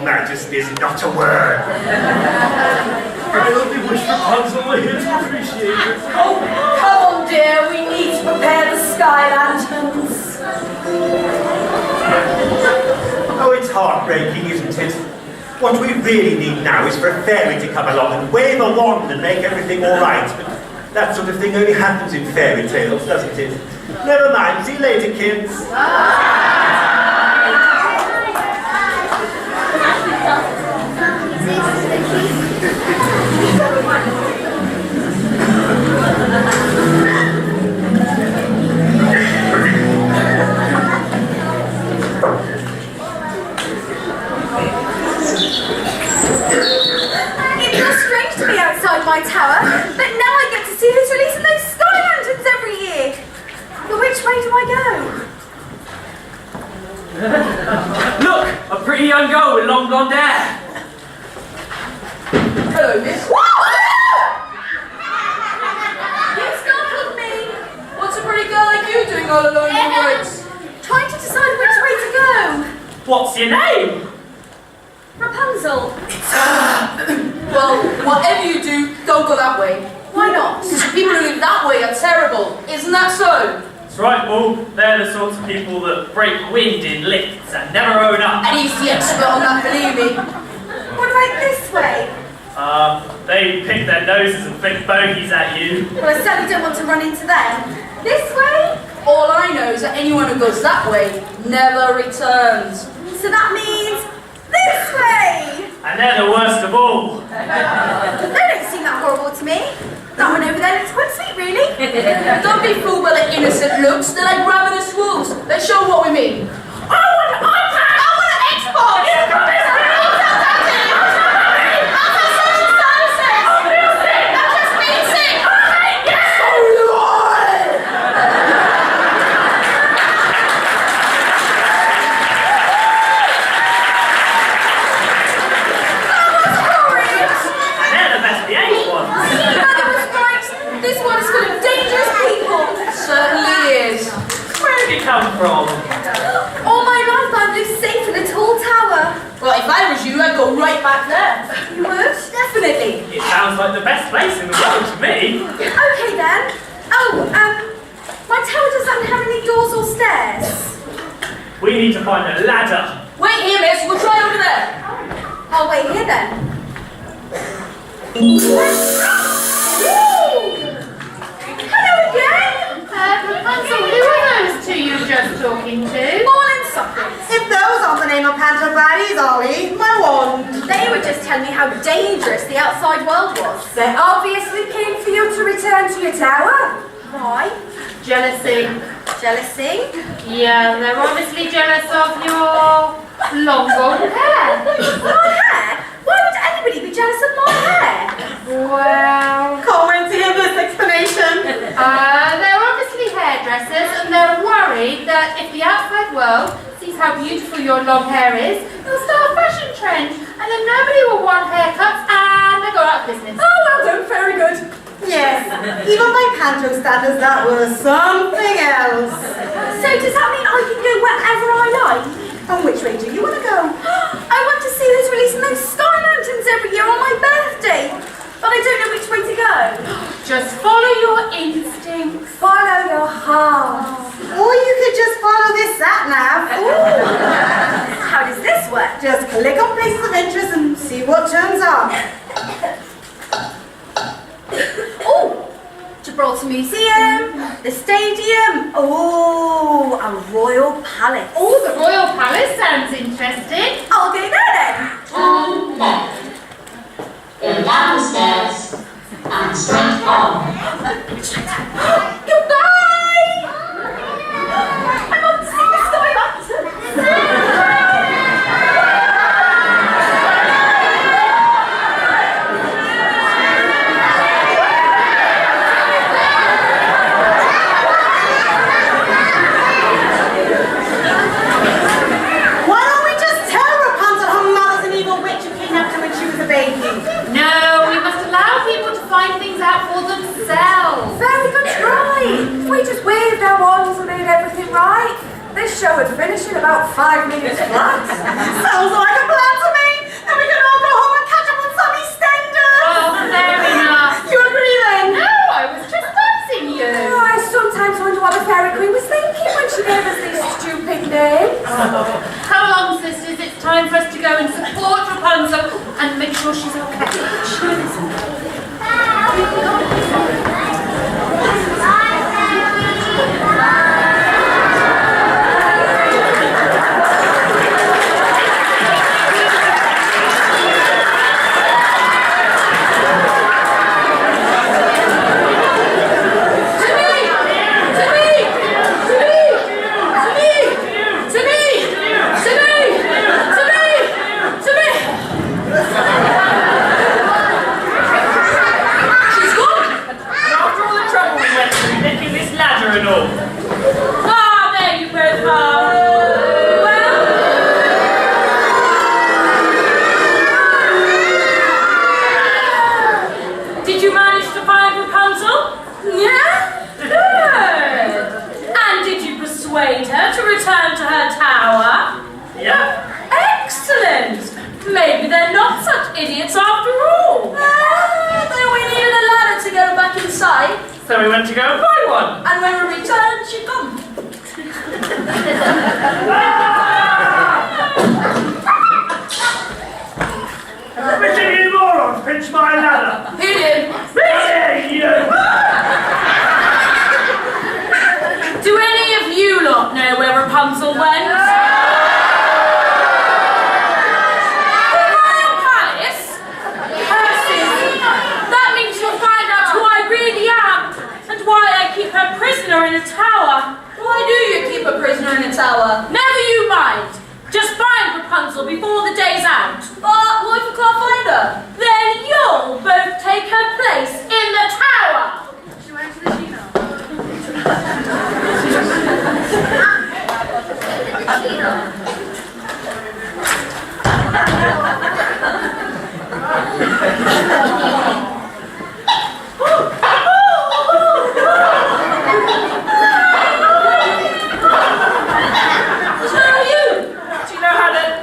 S8: Majesties, not a word.
S4: I only wish Rapunzel were here to appreciate it.
S3: Oh, come on, dear. We need to prepare the sky lanterns.
S8: Oh, it's heartbreaking, isn't it? What we really need now is for a fairy to come along and wave a wand and make everything all right. But that sort of thing only happens in fairy tales, doesn't it? Never mind. See you later, kids.
S9: It feels strange to be outside my tower, but now I get to see who's releasing those sky lanterns every year. But which way do I go?
S5: Look, a pretty young girl with long blonde hair.
S6: Hello, miss.
S9: You startled me.
S6: What's a pretty girl like you doing all alone in the woods?
S9: Trying to decide which way to go.
S5: What's your name?
S9: Rapunzel.
S6: Well, whatever you do, don't go that way.
S9: Why not?
S6: Because the people who live that way are terrible. Isn't that so?
S10: That's right, Bull. They're the sorts of people that break wind in lifts and never own up.
S6: And he's the expert on that, believe me.
S9: What about this way?
S10: They pick their noses and flick bogies at you.
S9: Well, I certainly don't want to run into them. This way?
S6: All I know is that anyone who goes that way never returns.
S9: So that means this way!
S10: And they're the worst of all.
S9: They don't seem that horrible to me. That one over there looks quite sweet, really.
S6: Don't be fooled by their innocent looks. They're like ravenous wolves. They show what we mean.
S9: I want an iPad! I want an Xbox!
S6: You've got this!
S9: This one is full of dangerous people.
S6: Certainly is.
S10: Where did you come from?
S9: All my life I've lived safe in a tall tower.
S6: Well, if I was you, I'd go right back there.
S9: You would? Definitely.
S10: It sounds like the best place in the world to me.
S9: Okay then. Oh, my tower doesn't have any doors or stairs.
S10: We need to find a ladder.
S6: Wait here, miss. We'll try over there.
S9: I'll wait here then. Hello again!
S7: Rapunzel, who are those two you were just talking to?
S9: Morning suckers.
S3: If those aren't the name of Panto baddies, Ollie, my wand.
S9: They were just telling me how dangerous the outside world was. They obviously came for you to return to your tower. Why?
S7: Jealousy.
S9: Jealousy?
S7: Yeah, they're obviously jealous of your long golden hair.
S9: My hair? Why would anybody be jealous of my hair?
S7: Well,
S3: Can't wait to hear this explanation.
S7: they're obviously hairdressers and they're worried that if the outside world sees how beautiful your long hair is, they'll start a fashion trend and then nobody will want haircuts and they'll go out of business.
S9: Oh, well done, very good.
S3: Yes, even by Panto standards, that was something else.
S9: So does that mean I can go wherever I like?
S3: And which way do you want to go?
S9: I want to see who's releasing those sky lanterns every year on my birthday, but I don't know which way to go.
S7: Just follow your instincts.
S9: Follow your heart.
S3: Or you could just follow this sat-nav.
S9: How does this work?
S3: Just click on places of interest and see what turns up.
S9: Oh, Gibraltar Museum, the stadium, oh, a royal palace.
S7: Oh, the Royal Palace sounds interesting.
S9: I'll go there then.
S1: Turn left. Go down the stairs and straight on.
S9: Goodbye! I want to see the sky lanterns.
S7: No, we must allow people to find things out for themselves.
S9: Very good try. If we just waved our wands and made everything right, this show would finish in about 5 minutes flat.
S3: Sounds like a plan to me.
S7: manage to find Rapunzel?
S3: Yeah?
S7: Good. And did you persuade her to return to her tower?
S10: Yeah.
S7: Excellent. Maybe they're not such idiots after all.
S6: Then we needed a ladder to get her back inside.
S10: So we went to go and find one.
S6: And when we returned, she'd gone.
S10: Mr. You morons, pinch my ladder.
S6: Who did?
S10: Yeah, you.
S7: Do any of you lot know where Rapunzel went? The Royal Palace? Curses! That means you'll find out who I really am and why I keep her prisoner in a tower.
S6: Why do you keep a prisoner in a tower?
S7: Never you mind. Just find Rapunzel before the day's out.
S6: But what if we can't find her?
S7: Then you'll both take her place in the tower.
S9: She went to the Gino.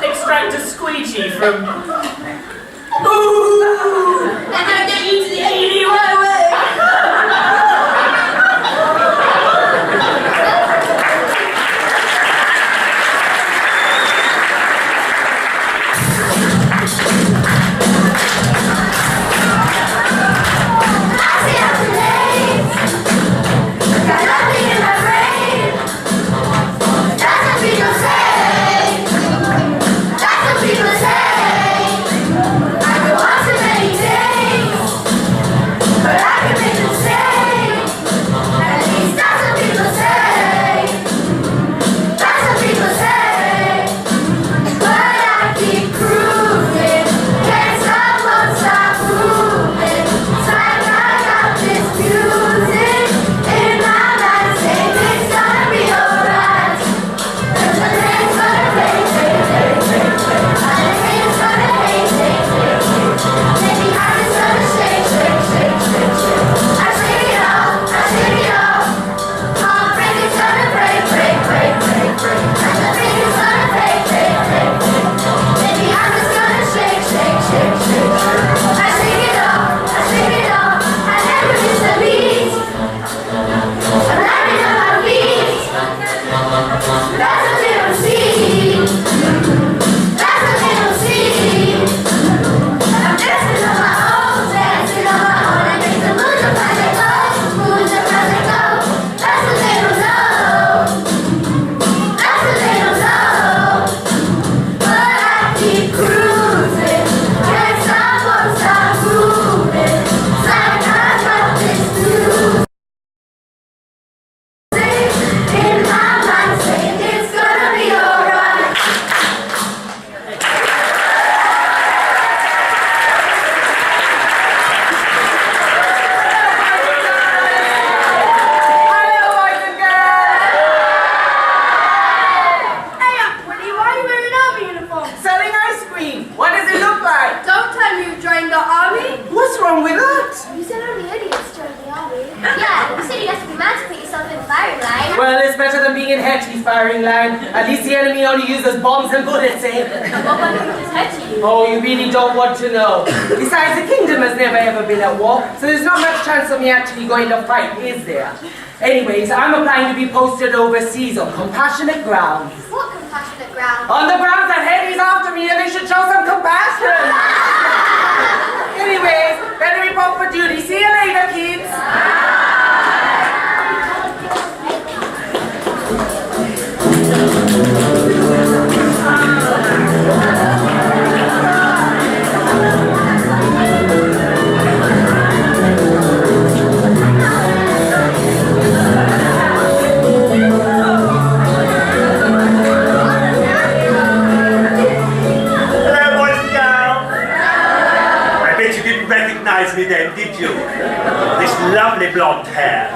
S10: Extract a squeegee from...
S6: Ooh! I'm gonna get you to the 80 right away!
S5: Well, it's better than being in Hetty's firing line. At least the enemy only uses bombs and bullets, eh?
S9: What does Hetty do?
S5: Oh, you really don't want to know. Besides, the kingdom has never ever been at war, so there's not much chance of me actually going to fight, is there? Anyways, I'm applying to be posted overseas on compassionate grounds.
S9: What compassionate ground?
S5: On the grounds that Hetty's after me and they should show some compassion. Anyways, better report for duty. See you later, kids.
S8: Me then, did you? This lovely blonde hair.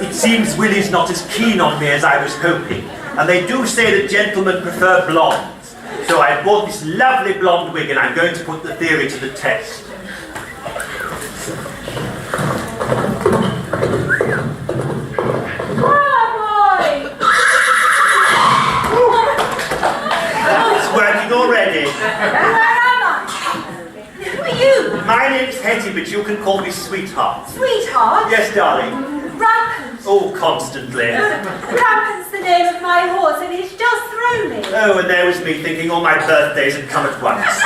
S8: It seems Willie's not as keen on me as I was hoping, and they do say that gentlemen prefer blondes. So I bought this lovely blonde wig and I'm going to put the theory to the test. you can call me sweetheart.
S3: Sweetheart?
S8: Yes, darling.
S3: Rampant.
S8: Oh, constantly.
S3: Rampant's the name of my horse, and he's just thrown me.
S8: Oh, and there was me thinking all my birthdays had come at once.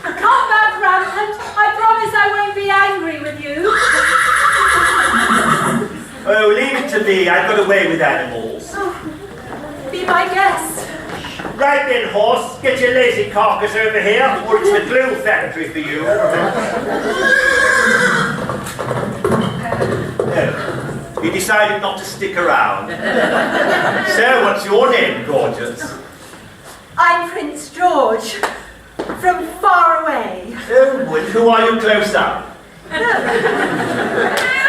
S3: Come back, Rampant. I promise I won't be angry with you.
S8: Oh, leave it to me. I've got a way with animals.
S3: Oh, be my guest.
S8: Right then, horse. Get your lazy carcass over here, or it's the glue factory for you. Oh, you decided not to stick around. So, what's your name, gorgeous?
S3: I'm Prince George, from far away.
S8: Oh, and who are you close up?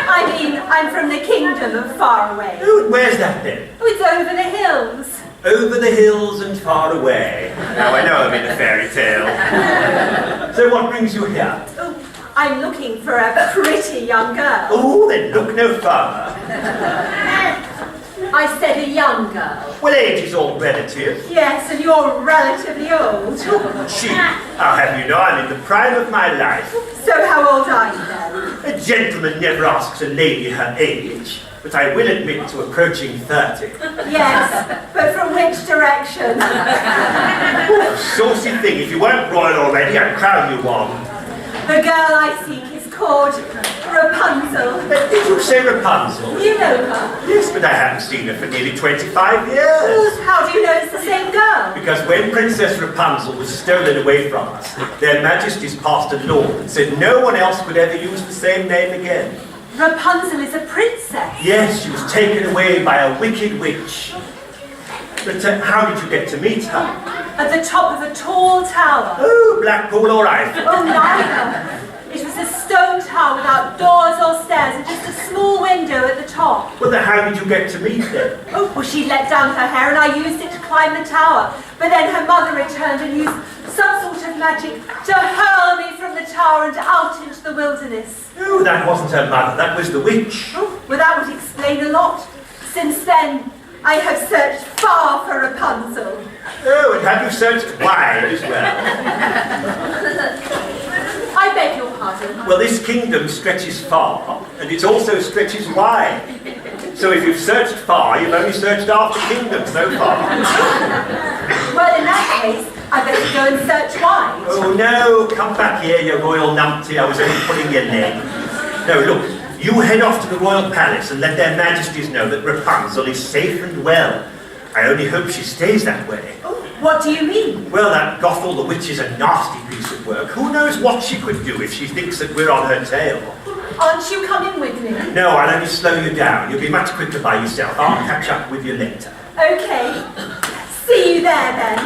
S3: I mean, I'm from the kingdom of far away.
S8: Oh, and where's that then?
S3: Oh, it's over the hills.
S8: Over the hills and far away. Now I know I'm in a fairy tale. So what brings you here?
S3: Oh, I'm looking for a pretty young girl.
S8: Oh, then look no further.
S3: I said a young girl.
S8: Well, age is all relative.
S3: Yes, and you're relatively old.
S8: Gee, I'll have you know I'm in the prime of my life.
S3: So how old are you then?
S8: A gentleman never asks a lady her age, but I will admit to approaching 30.
S3: Yes, but from which direction?
S8: Oh, saucy thing, if you weren't royal already, I'd crown you one.
S3: The girl I seek is called Rapunzel.
S8: Did you say Rapunzel?
S3: You know her?
S8: Yes, but I haven't seen her for nearly 25 years.
S3: How do you know it's the same girl?
S8: Because when Princess Rapunzel was stolen away from us, their Majesties passed a law that said no one else could ever use the same name again.
S3: Rapunzel is a princess.
S8: Yes, she was taken away by a wicked witch. But how did you get to meet her?
S3: At the top of a tall tower.
S8: Oh, Blackpool or Eiffel?
S3: Oh, neither. It was a stone tower without doors or stairs and just a small window at the top.
S8: Well, then how did you get to meet them?
S3: Oh, well, she let down her hair and I used it to climb the tower. But then her mother returned and used some sort of magic to hurl me from the tower and out into the wilderness.
S8: Oh, that wasn't her mother, that was the witch.
S3: Oh, well, that would explain a lot. Since then, I have searched far for Rapunzel.
S8: Oh, and have you searched wide as well?
S3: I beg your pardon.
S8: Well, this kingdom stretches far, and it also stretches wide. So if you've searched far, you've only searched half the kingdom so far.
S3: Well, in that case, I better go and search wide.
S8: Oh no, come back here, you royal numpty. I was only pulling your leg. No, look, you head off to the royal palace and let their majesties know that Rapunzel is safe and well. I only hope she stays that way.
S3: Oh, what do you mean?
S8: Well, that Gothel the witch is a nasty piece of work. Who knows what she could do if she thinks that we're on her tail?
S3: Aren't you coming with me?
S8: No, I'll only slow you down. You'll be much quicker by yourself. I'll catch up with you later.
S3: Okay. See you there, then.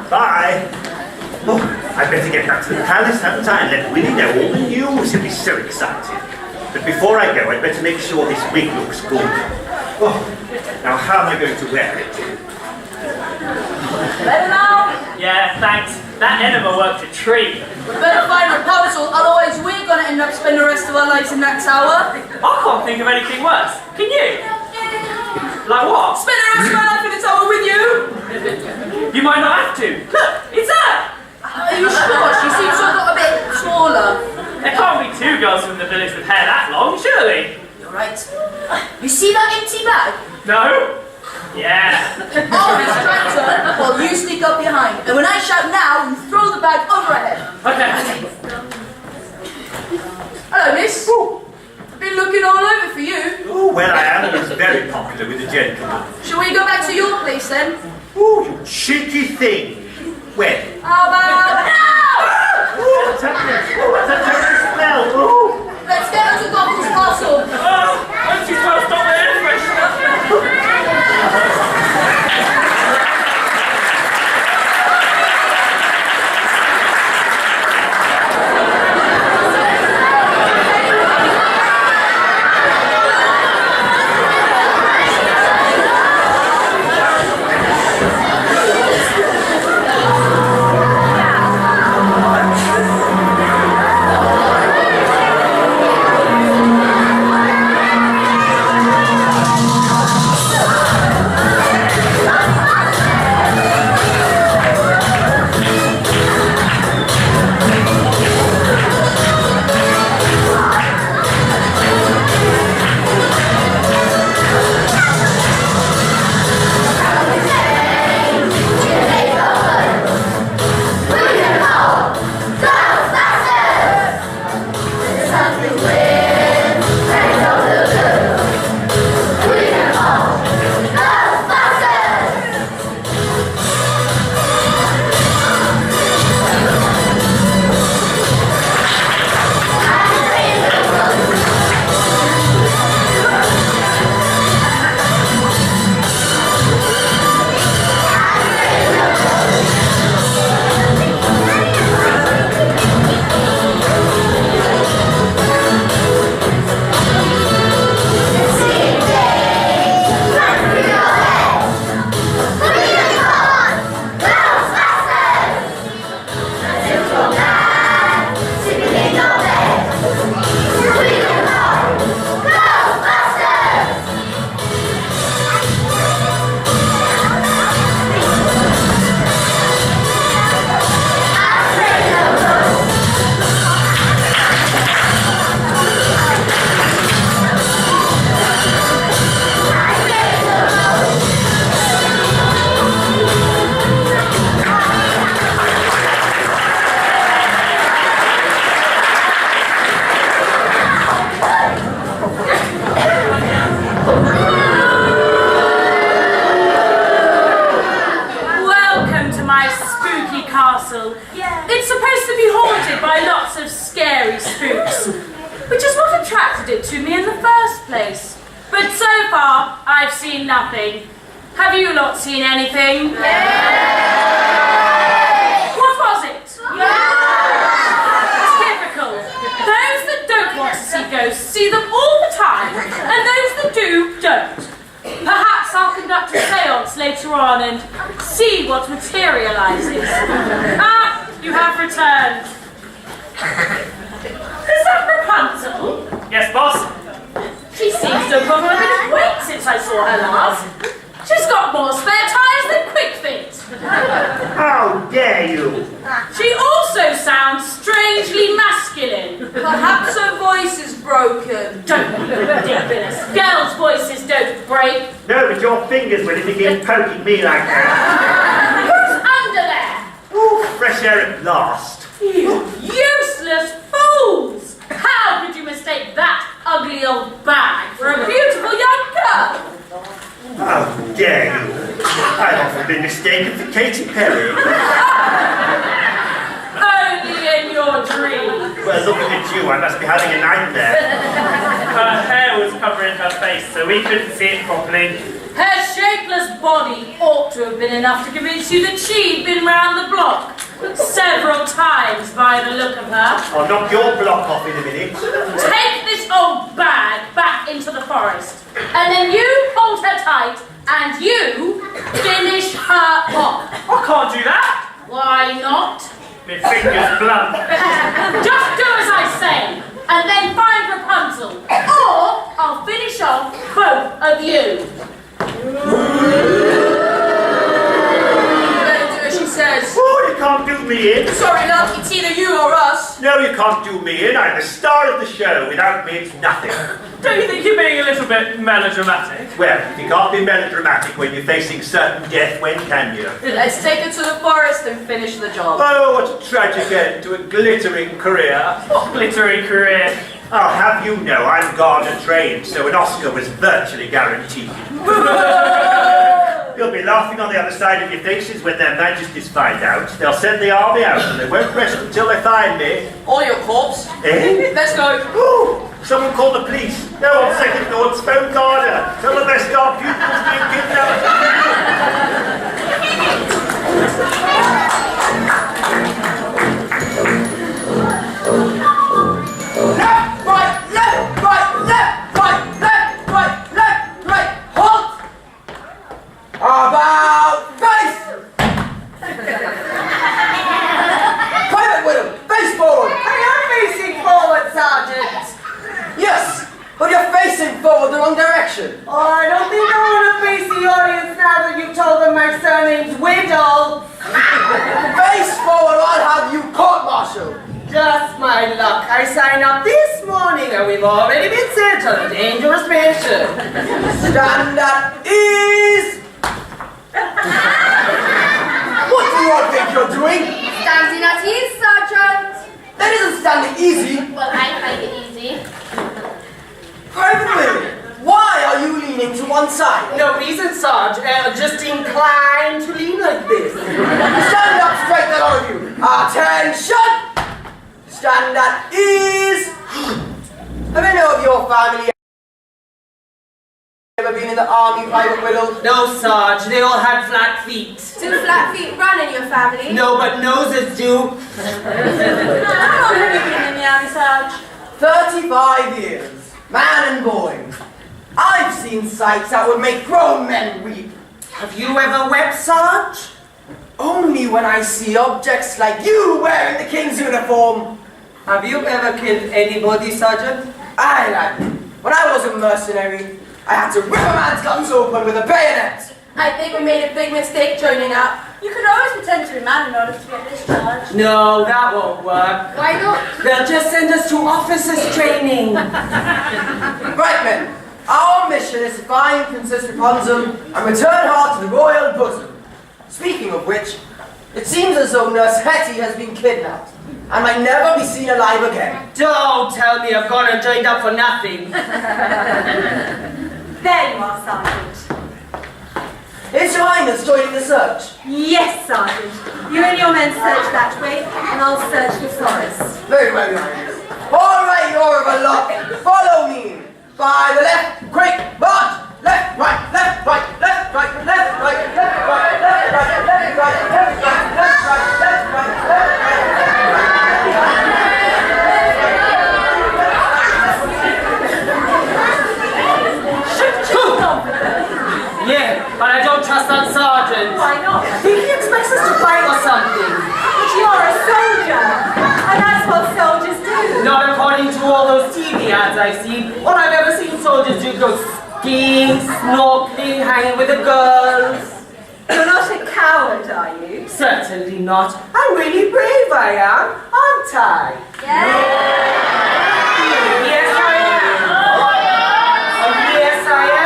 S8: Bye. Oh, I'd better get back to the palace, hadn't I, and let Willie know all the news. He'll be so excited. But before I go, I'd better make sure this wig looks good. Oh, now how am I going to wear it?
S6: Better now?
S10: Yeah, thanks. That enema worked a treat.
S6: We better find Rapunzel, otherwise we're gonna end up spending the rest of our lives in that tower.
S10: I can't think of anything worse. Can you? Like what?
S6: Spend the rest of my life in the tower with you!
S10: You might not have to. Look, it's her!
S6: Are you sure? She seems to have got a bit smaller.
S10: There can't be two girls from the village with hair that long, surely.
S6: You're right. You see that empty bag?
S10: No? Yeah.
S6: I'll distract her while you sneak up behind. And when I shout now, you throw the bag over her head.
S10: Okay.
S6: Hello, miss. I've been looking all over for you.
S8: Oh, well, I am always very popular with the gentlemen.
S6: Shall we go back to your place then?
S8: Oh, you cheeky thing. When?
S6: How about now?
S8: Oh, what's happening? Oh, what's that terrible smell? Oh.
S6: Let's get her to Gothel's castle.
S10: Oh, don't you well stop the air freshener?
S7: to me in the first place. But so far, I've seen nothing. Have you lot seen anything?
S9: Yay!
S7: What was it?
S9: Yay!
S7: Typical. Those that don't want to see ghosts see them all the time, and those that do, don't. Perhaps I'll conduct a séance later on and see what materializes. Ah, you have returned. Is that Rapunzel?
S10: Yes, boss?
S7: She seems to have put on a bit of weight since I saw her last. She's got more spare tires than quick feet.
S8: How dare you?
S7: She also sounds strangely masculine.
S6: Perhaps her voice is broken.
S7: Don't be ridiculous. Girls' voices don't break.
S8: No, but your fingers when you begin poking me like that.
S7: Who's under there?
S8: Ooh, fresh air at last.
S7: You useless fools! How could you mistake that ugly old bag for a beautiful young girl?
S8: How dare you? I've often been mistaken for Katy Perry.
S7: Only in your dreams.
S8: Well, looking at you, I must be having a nightmare.
S10: Her hair was covering her face, so we couldn't see it properly.
S7: Her shapeless body ought to have been enough to convince you that she'd been round the block several times by the look of her.
S8: I'll knock your block off in a minute.
S7: Take this old bag back into the forest, and then you hold her tight, and you finish her off.
S10: I can't do that.
S7: Why not?
S10: My finger's blunt.
S7: Just do as I say, and then find Rapunzel, or I'll finish off both of you.
S6: She says.
S8: Oh, you can't do me in.
S6: Sorry, love, it's either you or us.
S8: No, you can't do me in. I'm the star of the show. Without me, it's nothing.
S10: Don't you think you're being a little bit melodramatic?
S8: Well, you can't be melodramatic when you're facing certain death. When can you?
S6: Let's take her to the forest and finish the job.
S8: Oh, what a tragic end to a glittering career.
S10: What glittering career?
S8: I'll have you know I'm Garner trained, so an Oscar was virtually guaranteed. You'll be laughing on the other side of your faces when their majesties find out. They'll send the army out and they won't rest until they find me.
S6: Or your corpse.
S8: Eh?
S6: Let's go.
S8: Ooh, someone call the police. No, on second thoughts, phone Garner. Tell them their star pupils being kidnapped.
S11: Left, right, left, right, left, right, left, right, left, right, halt! About face! Private Widow, face forward!
S5: I am facing forward, Sergeant.
S11: Yes, but you're facing forward the wrong direction.
S5: Oh, I don't think I want to face the audience now that you've told them my surname's Widow.
S11: Face forward or I'll have you court-martialed.
S5: Just my luck. I signed up this morning and we've already been sent on a dangerous mission.
S11: Stand at ease! What do you all think you're doing?
S9: Standing at ease, Sergeant.
S11: That isn't standing easy.
S9: Well, I find it easy.
S11: Private Willie, why are you leaning to one side?
S5: No reason, Sarge. Just inclined to lean like this.
S11: Stand up straight, then all of you. Attention! Stand at ease. Have any of your family ever been in the army, Private Widow?
S5: No, Sarge. They all had flat feet.
S9: Do flat feet run in your family?
S5: No, but noses do.
S9: How long have you been in the army, Sarge?
S11: 35 years. Man and boy. I've seen sights that would make grown men weep.
S5: Have you ever wept, Sarge?
S11: Only when I see objects like you wearing the king's uniform.
S5: Have you ever killed anybody, Sergeant?
S11: Aye, lad. When I was a mercenary, I had to rip a man's guns open with a bayonet.
S9: I think we made a big mistake joining up. You could always pretend to be man in order to get discharged.
S5: No, that won't work.
S9: Why not?
S5: They'll just send us to officers' training.
S11: Right, men. Our mission is to find Princess Rapunzel and return her to the royal bosom. Speaking of which, it seems as though Nurse Hetty has been kidnapped and might never be seen alive again.
S5: Don't tell me I've gone and joined up for nothing.
S3: There you are, Sergeant.
S11: Is Your Highness joining the search?
S3: Yes, Sergeant. You and your men search that way, and I'll search the forest.
S11: Very well, Your Highness. All right, you're of a lot. Follow me. by the left. Quick, march! Left, right, left, right, left, right, left, right, left, right, left, right, left, right, left, right, left, right, left, right, left,
S5: Yeah, but I don't trust that sergeant.
S3: Why not?
S5: I think he expects us to fight or something.
S3: But you're a soldier, and that's what soldiers do.
S5: Not according to all those TV ads I've seen. All I've ever seen soldiers do goes skiing, snorkeling, hanging with the girls.
S3: You're not a coward, are you?
S5: Certainly not. I'm really brave, I am, aren't I? Yes, I am. Oh, yes, I am.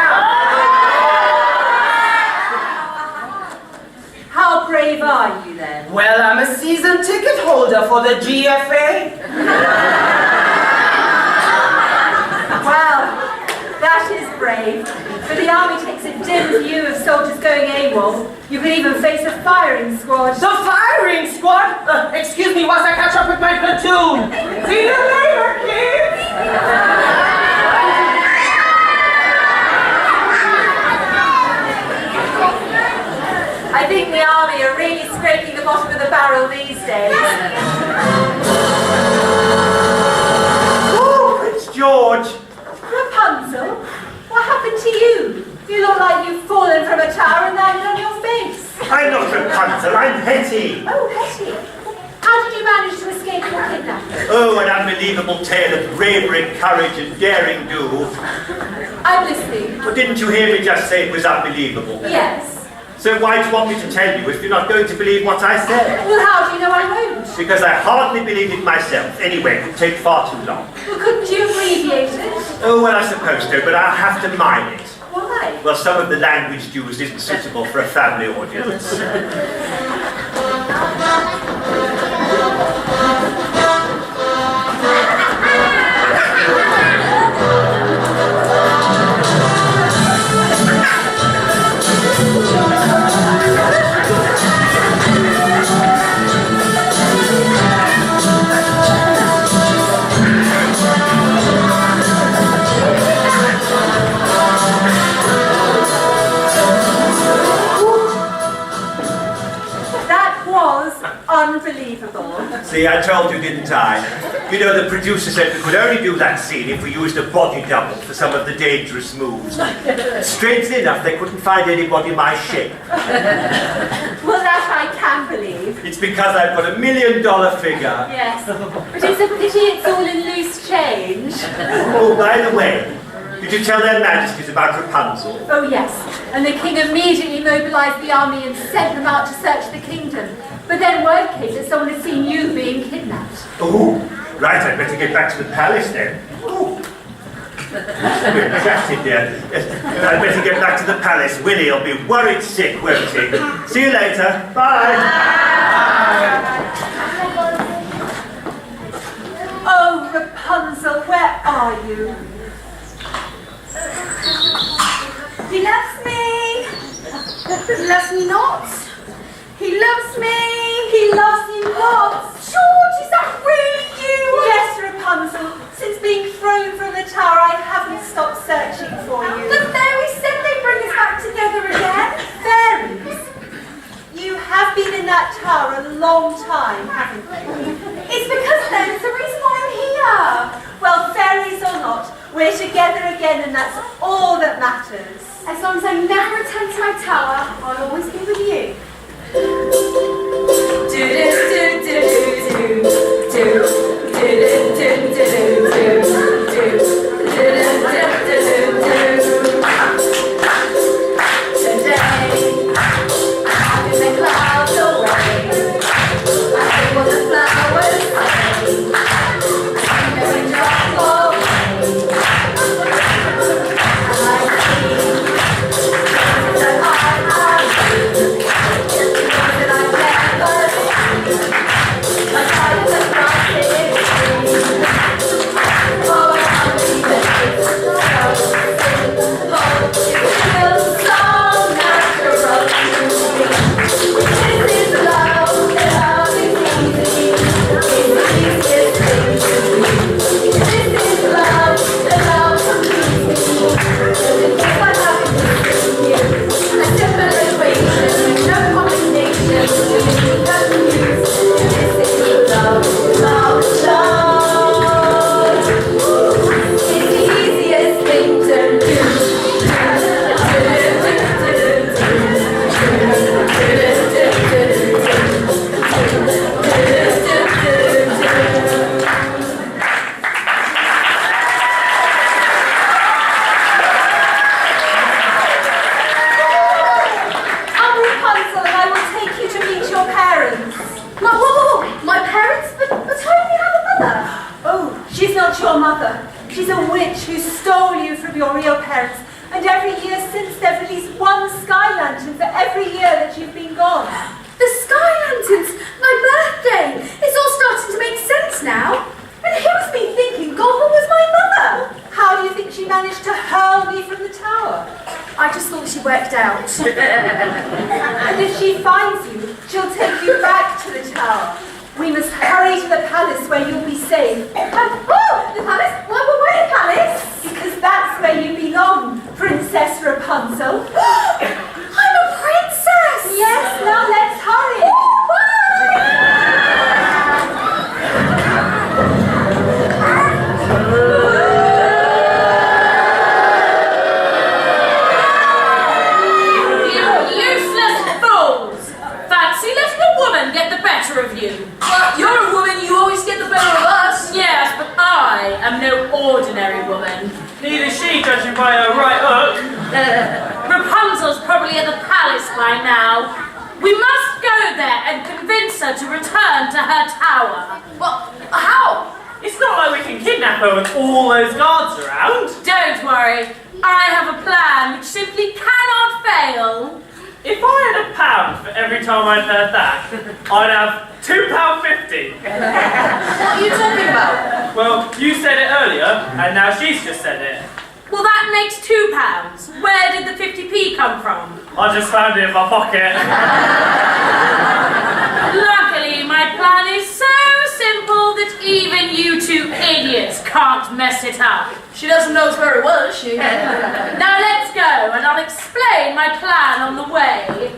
S3: How brave are you then?
S5: Well, I'm a season ticket holder for the GFA.
S3: Well, that is brave. But the army takes a dim view of soldiers going AWOL. You could even face a firing squad.
S5: The firing squad? Excuse me whilst I catch up with my platoon. See you later, kids.
S3: I think the army are really scraping the bottom of the barrel these days.
S8: Oh, it's George.
S3: Rapunzel, what happened to you? You look like you've fallen from a tower and landed on your face.
S8: I'm not Rapunzel, I'm Hetty.
S3: Oh, Hetty. How did you manage to escape your kidnappers?
S8: Oh, an unbelievable tale of bravery, courage, and daring do.
S3: I'm listening.
S8: Well, didn't you hear me just say it was unbelievable?
S3: Yes.
S8: So why do you want me to tell you if you're not going to believe what I said?
S3: Well, how do you know I won't?
S8: Because I hardly believe it myself. Anyway, it would take far too long.
S3: Well, couldn't you abbreviate it?
S8: Oh, well, I suppose so, but I'll have to mime it.
S3: Why?
S8: Well, some of the language used isn't suitable for a family audience.
S3: Unbelievable.
S8: See, I told you, didn't I? You know, the producer said we could only do that scene if we used a body double for some of the dangerous moves. Strangely enough, they couldn't find anybody my shape.
S3: Well, that I can believe.
S8: It's because I've got $1 million figure.
S3: Yes. But it's a pity it's all in loose change.
S8: Oh, by the way, did you tell their majesties about Rapunzel?
S3: Oh, yes. And the king immediately mobilised the army and sent them out to search the kingdom. But then word came that someone had seen you being kidnapped.
S8: Oh, right, I'd better get back to the palace then. Oh. We're crafty, dear. Yes, I'd better get back to the palace. Willie will be worried sick, won't he? See you later. Bye.
S3: Oh, Rapunzel, where are you?
S9: He loves me. He loves me not. He loves me.
S3: He loves you not.
S9: George, is that really you?
S3: Yes, Rapunzel. Since being thrown from the tower, I haven't stopped searching for you.
S9: The fairies said they'd bring us back together again.
S3: Fairies? You have been in that tower a long time, haven't you?
S9: It's because then it's the reason why I'm here.
S3: Well, fairies or not, we're together again and that's all that matters.
S9: As long as I never return to my tower, I'll always be with you.
S3: witch who stole you from your real parents, and every year since they've released one sky lantern for every year that you've been gone.
S9: The sky lanterns! My birthday! It's all starting to make sense now. And who's been thinking Gothel was my mother?
S3: How do you think she managed to hurl me from the tower?
S9: I just thought she worked out.
S3: And if she finds you, she'll take you back to the tower. We must hurry to the palace where you'll be safe.
S9: Oh, the palace? Why the palace?
S3: Because that's where you belong, Princess Rapunzel.
S9: I'm a princess!
S3: Yes, now let's hurry.
S7: Get the better of you.
S6: You're a woman, you always get the better of us.
S7: Yes, but I am no ordinary woman.
S10: Neither she, judging by her right hook.
S7: Rapunzel's probably at the palace by now. We must go there and convince her to return to her tower.
S6: Well, how?
S10: It's not like we can kidnap her with all those guards around.
S7: Don't worry. I have a plan which simply cannot fail.
S10: If I had £1 for every time I'd heard that, I'd have £2.50.
S6: What are you talking about?
S10: Well, you said it earlier, and now she's just said it.
S7: Well, that makes £2. Where did the 50p come from?
S10: I just found it in my pocket.
S7: Luckily, my plan is so simple that even you two idiots can't mess it up.
S6: She doesn't know us very well, does she?
S7: Now let's go, and I'll explain my plan on the way.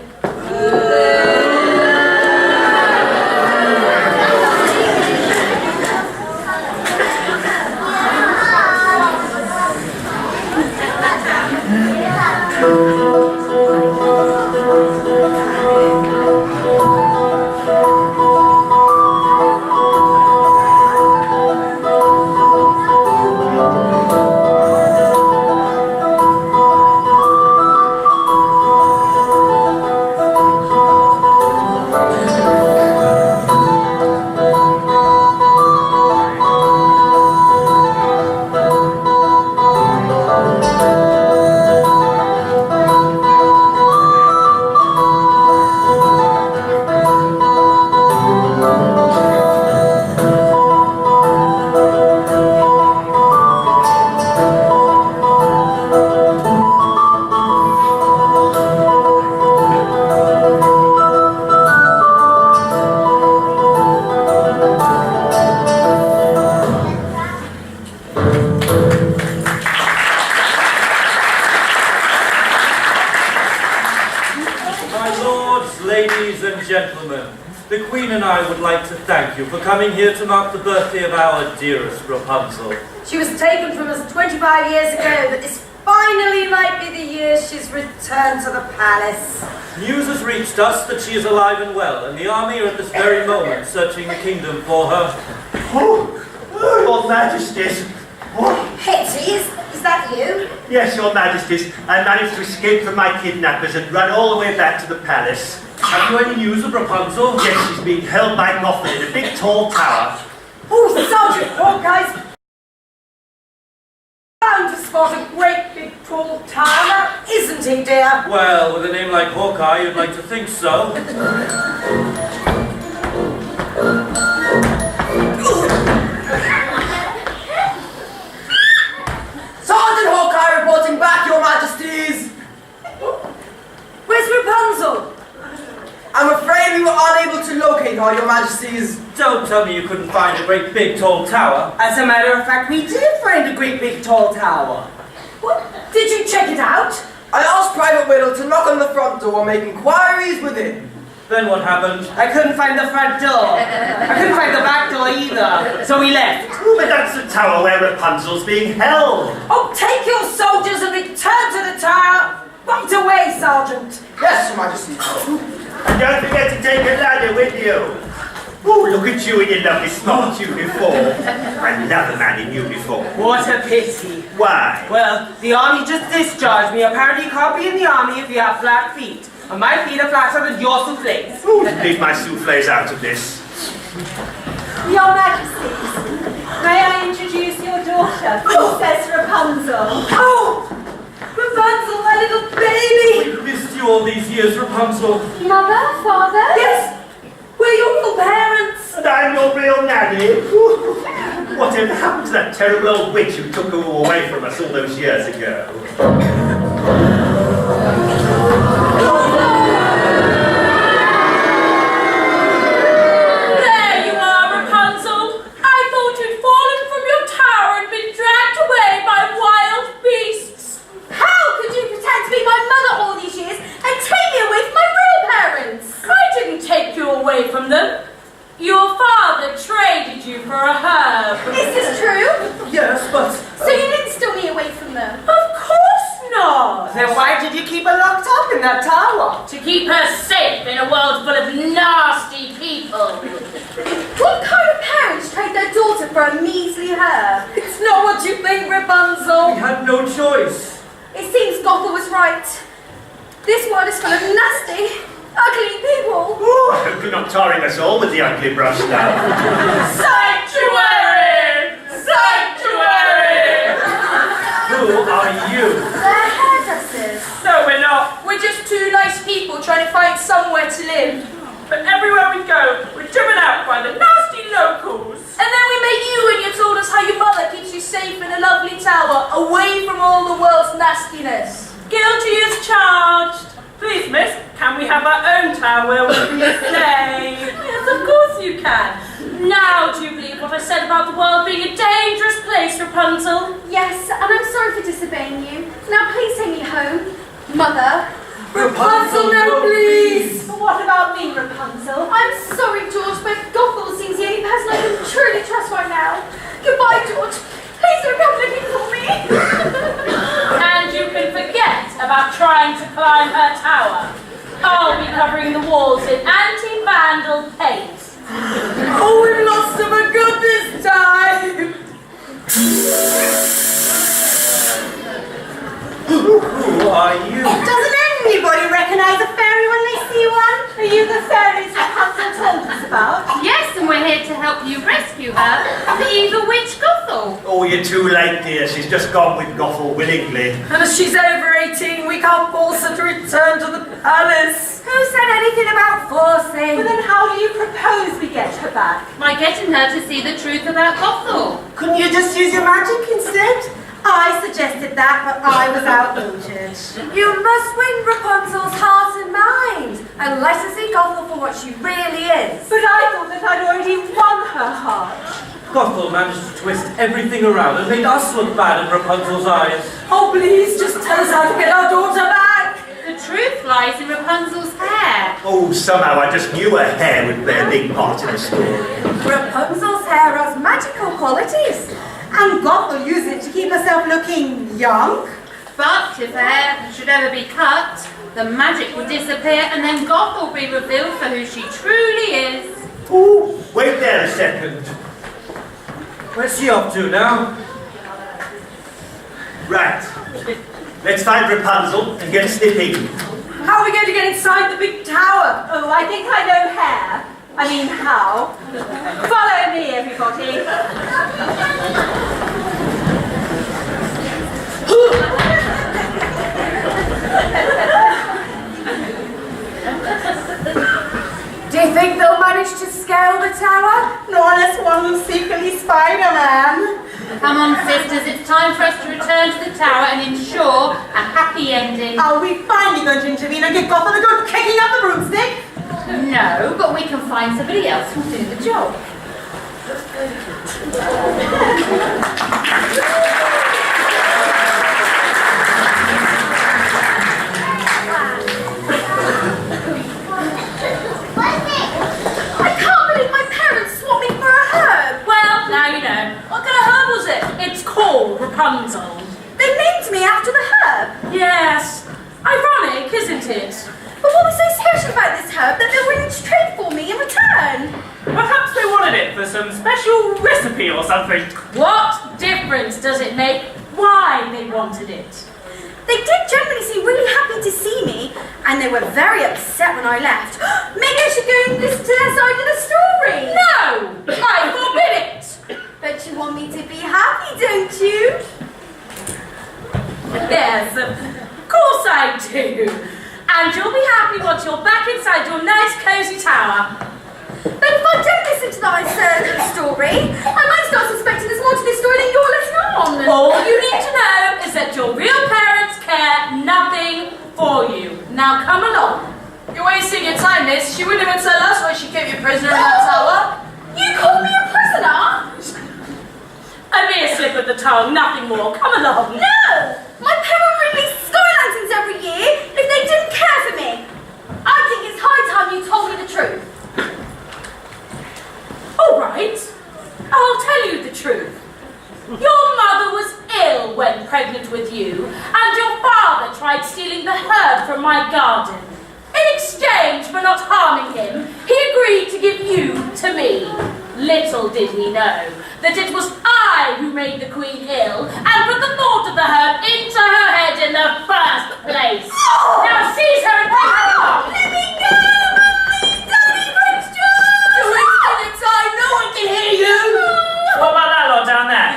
S4: The Queen and I would like to thank you for coming here to mark the birthday of our dearest Rapunzel.
S12: She was taken from us 25 years ago, but this finally might be the year she's returned to the palace.
S4: News has reached us that she is alive and well, and the army are at this very moment searching the kingdom for her.
S8: Oh, Your Majesties.
S12: Hetty, is that you?
S8: Yes, Your Majesties. I managed to escape from my kidnappers and run all the way back to the palace.
S4: Have you any news of Rapunzel?
S8: Yes, she's being held by Gothel in a big tall tower.
S12: Oh, Sergeant Hawkeye's bound to spot a great big tall tower, isn't he, dear?
S4: Well, with a name like Hawkeye, you'd like to think so.
S11: Sergeant Hawkeye reporting back, Your Majesties!
S12: Where's Rapunzel?
S11: I'm afraid we were unable to locate her, Your Majesties.
S4: Don't tell me you couldn't find a great big tall tower.
S5: As a matter of fact, we did find a great big tall tower.
S12: What? Did you check it out?
S11: I asked Private Widow to knock on the front door and make inquiries within.
S4: Then what happened?
S5: I couldn't find the front door. I couldn't find the back door either, so we left.
S8: Oh, but that's the tower where Rapunzel's being held.
S12: Oh, take your soldiers and return to the tower. Right away, Sergeant.
S11: Yes, Your Majesty.
S8: And don't forget to take a ladder with you. Oh, look at you in your lovely smart uniform. I love a man in uniform.
S5: What a pity.
S8: Why?
S5: Well, the army just discharged me. Apparently you can't be in the army if you have flat feet. And my feet are flatter than your souffles.
S8: Oh, leave my souffles out of this.
S3: Your Majesties, may I introduce your daughter? daughter, Princess Rapunzel.
S6: Oh! Rapunzel, my little baby!
S4: We've missed you all these years, Rapunzel.
S9: Mother, father?
S6: Yes! We're your real parents!
S8: And I'm your real nanny. Whatever happened to that terrible old witch who took her away from us all those years ago?
S7: There you are, Rapunzel. I thought you'd fallen from your tower and been dragged away by wild beasts.
S9: How could you pretend to be my mother all these years and take me away from my real parents?
S7: I didn't take you away from them. Your father traded you for a herb.
S9: Is this true?
S4: Yes, but...
S9: So you didn't steal me away from them?
S7: Of course not.
S5: Then why did you keep her locked up in that tower?
S7: To keep her safe in a world full of nasty people.
S9: What kind of parents trade their daughter for a measly herb?
S6: It's not what you think, Rapunzel.
S4: We had no choice.
S9: It seems Gothel was right. This world is full of nasty, ugly people.
S8: Ooh, I hope you're not tarring us all with the ugly brush now.
S7: Sanctuary! Sanctuary!
S4: Who are you?
S9: They're hairdressers.
S10: No, we're not.
S6: We're just two nice people trying to find somewhere to live.
S10: But everywhere we go, we're driven out by the nasty locals.
S6: And then we met you and you told us how your mother keeps you safe in a lovely tower, away from all the world's nastiness.
S7: Guilty as charged.
S10: Please, miss, can we have our own tower where we can stay?
S7: Yes, of course you can. Now do you believe what I said about the world being a dangerous place, Rapunzel?
S9: Yes, and I'm sorry for disobeying you. Now please take me home. Mother.
S6: Rapunzel, no please!
S3: But what about me, Rapunzel?
S9: I'm sorry, George, but Gothel seems the only person I can truly trust right now. Goodbye, George. Please don't come looking for me.
S7: And you can forget about trying to climb her tower. I'll be covering the walls in anti-vandal paint.
S6: Oh, we've lost him a good this time!
S4: Who are you?
S3: Doesn't anybody recognise a fairy when they see one? Are you the fairies Rapunzel told us about?
S13: Yes, and we're here to help you rescue her from the evil witch Gothel.
S8: Oh, you're too late, dear. She's just gone with Gothel willingly.
S6: And as she's over 18, we can't force her to return to the palace.
S3: Who said anything about forcing? But then how do you propose we get her back?
S13: By getting her to see the truth about Gothel.
S5: Couldn't you just use your magic instead?
S3: I suggested that, but I was outvoted.
S12: You must win Rapunzel's heart and mind, and let her see Gothel for what she really is.
S3: But I thought that I'd already won her heart.
S4: Gothel managed to twist everything around and made us look bad in Rapunzel's eyes.
S6: Oh, please, just tell us how to get our daughter back.
S13: The truth lies in Rapunzel's hair.
S8: Oh, somehow I just knew her hair would play a big part in the story.
S12: Rapunzel's hair has magical qualities, and Gothel used it to keep herself looking young.
S13: But if her hair should ever be cut, the magic will disappear and then Gothel will be revealed for who she truly is.
S8: Ooh, wait there a second.
S4: Where's she off to now?
S8: Right. Let's find Rapunzel and get snipping.
S3: How are we going to get inside the big tower? Oh, I think I know how. Follow me, everybody.
S12: Do you think they'll manage to scale the tower?
S3: No, unless one was secretly Spider-Man.
S13: Come on, sisters, it's time for us to return to the tower and ensure a happy ending.
S3: Are we finally going to intervene and give Gothel a good kicking up the broomstick?
S13: No, but we can find somebody else who'll do the job.
S9: I can't believe my parents swapped me for a herb.
S7: Well, now you know. What kind of herb was it? It's called Rapunzel.
S9: They named me after the herb.
S7: Yes. Ironic, isn't it?
S9: But what was so special about this herb that they're willing to trade for me in return?
S10: Perhaps they wanted it for some special recipe or something.
S7: What difference does it make why they wanted it?
S9: They did generally seem really happy to see me, and they were very upset when I left. Maybe I should go and listen to their side of the story.
S7: No! I forbid it!
S9: But you want me to be happy, don't you?
S7: Yes, of course I do. And you'll be happy once you're back inside your nice cosy tower.
S9: But if I don't listen to that story, I might start suspecting there's more to this story than you're letting on.
S7: All you need to know is that your real parents care nothing for you. Now come along.
S6: You're wasting your time, miss. She wouldn't even tell us why she kept you prisoner in that tower.
S9: You called me a prisoner?
S7: A mere slip of the tongue, nothing more. Come along.
S9: No! My parents would release sky lanterns every year if they didn't care for me. I think it's high time you told me the truth.
S7: All right, I'll tell you the truth. Your mother was ill when pregnant with you, and your father tried stealing the herb from my garden. In exchange for not harming him, he agreed to give you to me. Little did he know that it was I who made the queen ill and put the thought of the herb into her head in the first place.
S9: Oh!
S7: Now seize her and take her off.
S9: Let me go, Mommy! Daddy, Prince George!
S6: You're wasting your time. No one can hear you.
S4: What about that lot down there?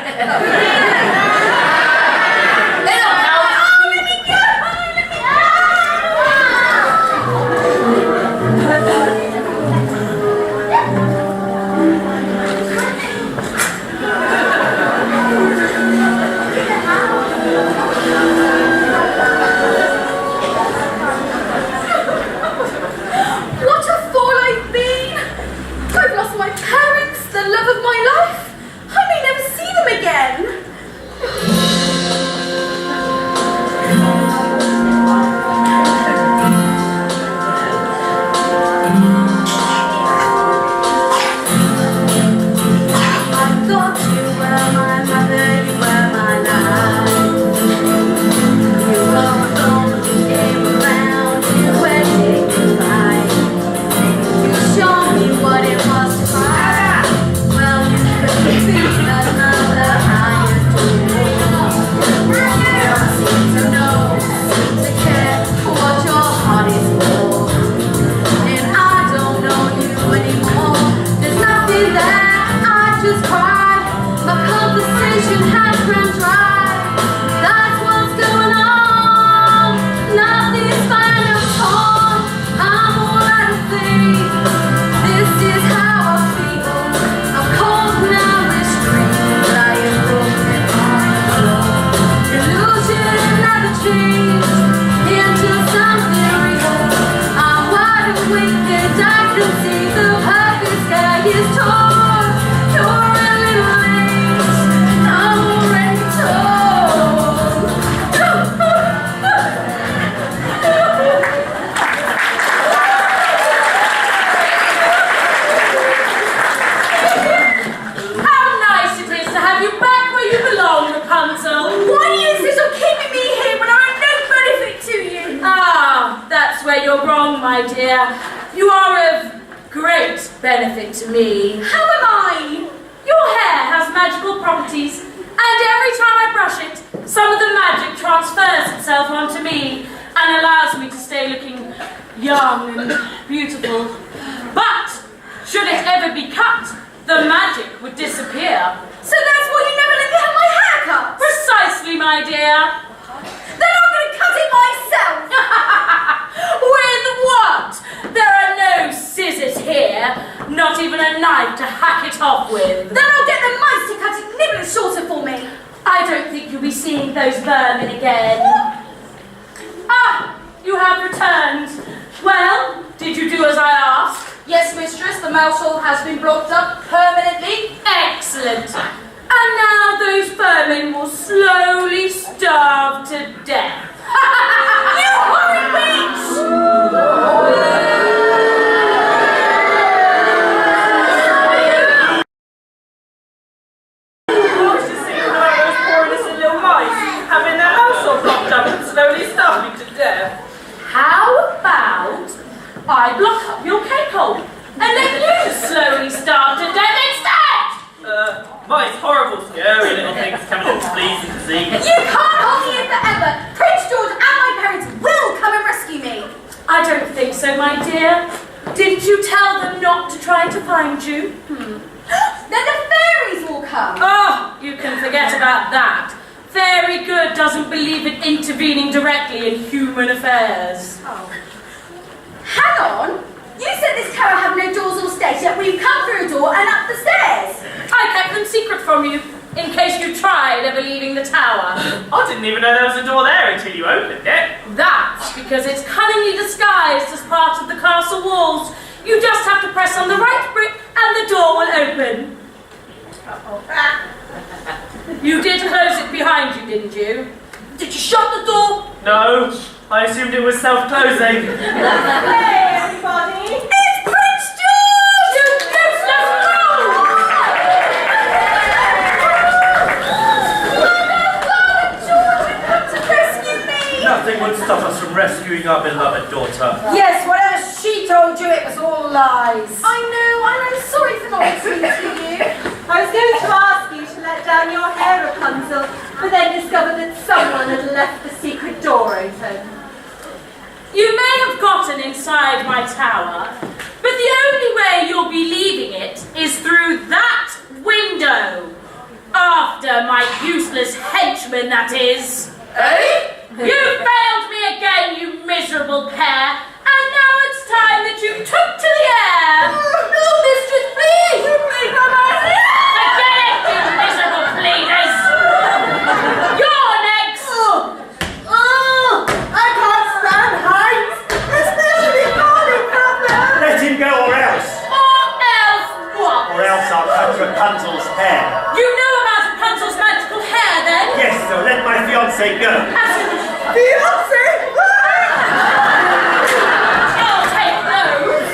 S9: The love of my life? I may never see them again. I thought you were my mother, you were my life. You were alone, you came around, you were dignified. You showed me what it was to cry. Another I adore. You don't seem to know, seem to care what your heart is for. And I don't know you anymore. There's nothing there, I just cry. The conversation has run dry. That's what's going on. Nothing's fine at all. I'm all out of faith. This is how I feel. I'm cold now. Into something real. I'm wide awake and I can see the perfect sky is torn. You're a little late. I'm already told.
S7: How nice it is to have you back where you belong, Rapunzel.
S9: Why do you insist on keeping me here when I'm of no benefit to you?
S7: Ah, that's where you're wrong, my dear. You are of great benefit to me.
S9: How am I?
S7: Your hair has magical properties, and every time I brush it, some of the magic transfers itself onto me and allows me to stay looking young and beautiful. But should it ever be cut, the magic would disappear.
S9: So that's why you never let me have my hair cut?
S7: Precisely, my dear.
S9: Then I'm going to cut it myself!
S7: With what? There are no scissors here, not even a knife to hack it off with.
S9: Then I'll get the mice to cut it nibbler shorter for me.
S7: I don't think you'll be seeing those vermin again. Ah, you have returned. Well, did you do as I asked?
S6: Yes, mistress, the mouse hole has been blocked up permanently.
S7: Excellent. And now those vermin will slowly starve to death.
S9: You horrid witch!
S10: Having their household blocked up and slowly starving to death.
S7: How about I block up your cake hole and let you slowly starve to death instead?
S10: Mice, horrible, scary little things coming in fleas and disease.
S9: You can't hold me here forever. Prince George and my parents will come and rescue me.
S7: I don't think so, my dear. Didn't you tell them not to try to find you?
S9: Then the fairies will come.
S12: come.
S7: Oh, you can forget about that. Very good doesn't believe in intervening directly in human affairs.
S12: Oh. Hang on. You said this tower had no doors or stairs, yet we've come through a door and up the stairs.
S7: I kept them secret from you, in case you tried ever leaving the tower.
S10: I didn't even know there was a door there until you opened it.
S7: That's because it's cunningly disguised as part of the castle walls. You just have to press on the right brick and the door will open. You did close it behind you, didn't you? Did you shut the door?
S10: No, I assumed it was self-closing.
S3: Hey, everybody!
S7: It's Prince George! You useless fool!
S12: George, you've come to rescue me!
S4: Nothing would stop us from rescuing our beloved daughter.
S12: Yes, whatever she told you, it was all lies. I know, I'm sorry for not listening to you.
S3: I was going to ask you to let down your hair, Rapunzel, but then discovered that someone had left the secret door open.
S7: You may have gotten inside my tower, but the only way you'll be leaving it is through that window. After my useless henchman, that is.
S11: Eh?
S7: You failed me again, you miserable pair, and now it's time that you took to the air.
S12: No, mistress, please! Please, Mama!
S7: Forget it, you miserable pleaders! You're next!
S12: I can't stand heights, especially falling from them.
S8: Let him go or else.
S7: Or else what?
S8: Or else I'll cut Rapunzel's hair.
S7: You know about Rapunzel's magical hair, then?
S8: Yes, so let my fiancé go.
S12: Fiancé?
S7: I'll take those.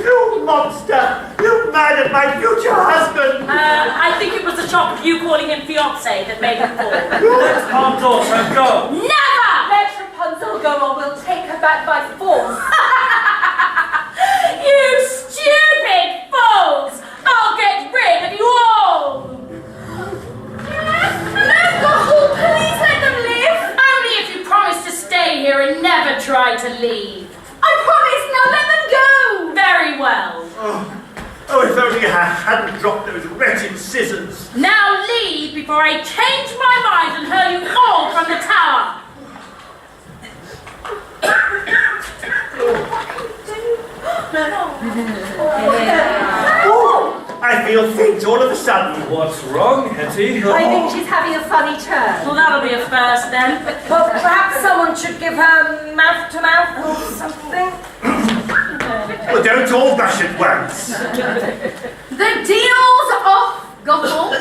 S8: You monster! You murdered my future husband!
S7: I think it was the shock of you calling him fiancé that made him fall.
S4: Let our daughter go.
S7: Never!
S3: Let Rapunzel go or we'll take her back by force.
S7: You stupid fools! I'll get rid of you all!
S12: No, Gothel, please let them live.
S7: Only if you promise to stay here and never try to leave.
S12: I promise, now let them go.
S7: Very well.
S8: Oh, if only I hadn't dropped those wretched scissors.
S7: Now leave before I change my mind and hurl you all from the tower.
S8: I feel faint all of a sudden.
S4: What's wrong, Hetty?
S3: I think she's having a funny turn.
S7: Well, that'll be a first then.
S12: Well, perhaps someone should give her mouth-to-mouth or something.
S8: Well, don't all rush at once.
S12: The deal's off, Gothel.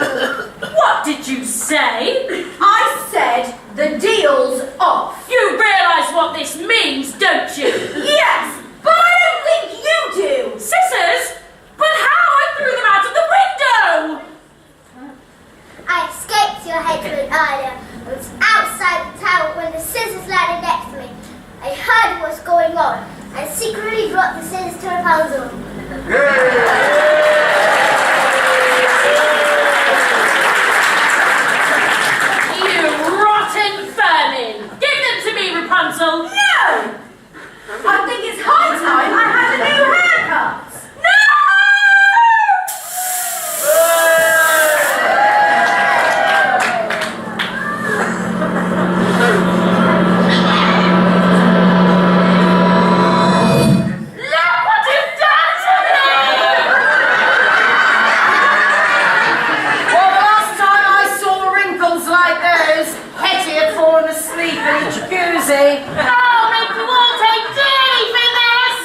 S7: What did you say?
S12: I said the deal's off.
S7: You realise what this means, don't you?
S12: Yes, but I don't think you do.
S7: Scissors? But how? I threw them out of the window!
S14: I escaped your headland earlier. I was outside the tower when the scissors landed next to me. I heard what was going on and secretly brought the scissors to Rapunzel.
S7: You rotten vermin! Give them to me, Rapunzel!
S12: No! I think it's high time I had a new haircut.
S7: I'll make you all take dearly for this!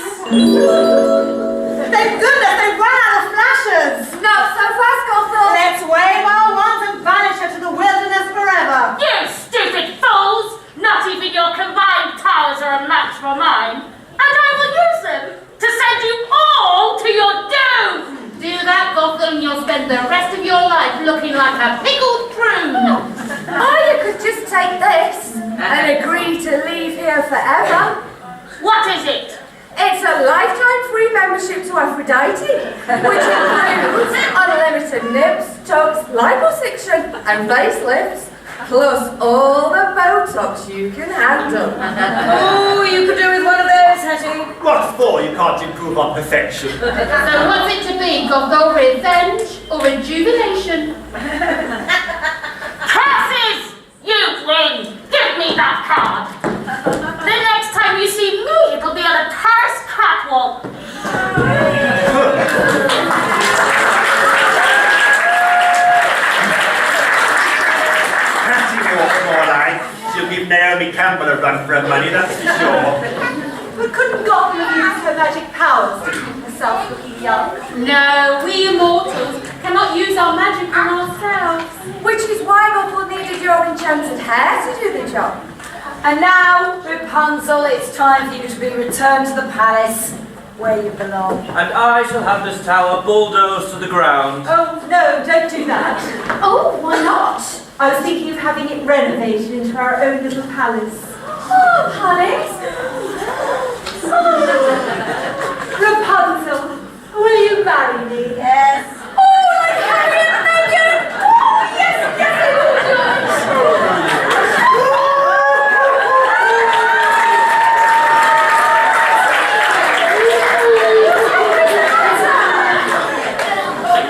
S3: Thank goodness they ran out of flashes!
S12: Not so fast, Gothel!
S3: Let's wave our wands and vanish her to the wilderness forever!
S7: You stupid fools! Not even your combined powers are a match for mine. And I will use them to send you all to your doom!
S13: Do that, Gothel, and you'll spend the rest of your life looking like a pickled prune.
S12: Or you could just take this and agree to leave here forever.
S7: What is it?
S12: It's a lifetime free membership to Aphrodite, which includes unlimited nips, tugs, liposuction, and facelifts, Plus all the Botox you can handle.
S6: Oh, you could do with one of those, Hetty.
S8: What for? You can't improve on perfection.
S13: So what's it to be? Gothel, revenge or rejuvenation?
S7: Curses! You win! Give me that card! The next time you see me, it'll be on a cursed catwalk.
S8: More like. She'll give Naomi Campbell a run for her money, that's for sure.
S3: But couldn't Gothel have used her magic powers to keep herself looking young?
S13: No, we immortals cannot use our magic on ourselves.
S12: Which is why Gothel needed your enchanted hair to do the job.
S3: And now, Rapunzel, it's time for you to be returned to the palace where you belong.
S4: And I shall have this tower bulldozed to the ground.
S3: Oh, no, don't do that.
S12: Oh, why not?
S3: I was thinking of having it renovated into our own little palace.
S12: Oh, palace.
S3: Rapunzel, will you marry me?
S12: Yes. Oh, like Harriet and Meghan. Oh, yes, yes, I will.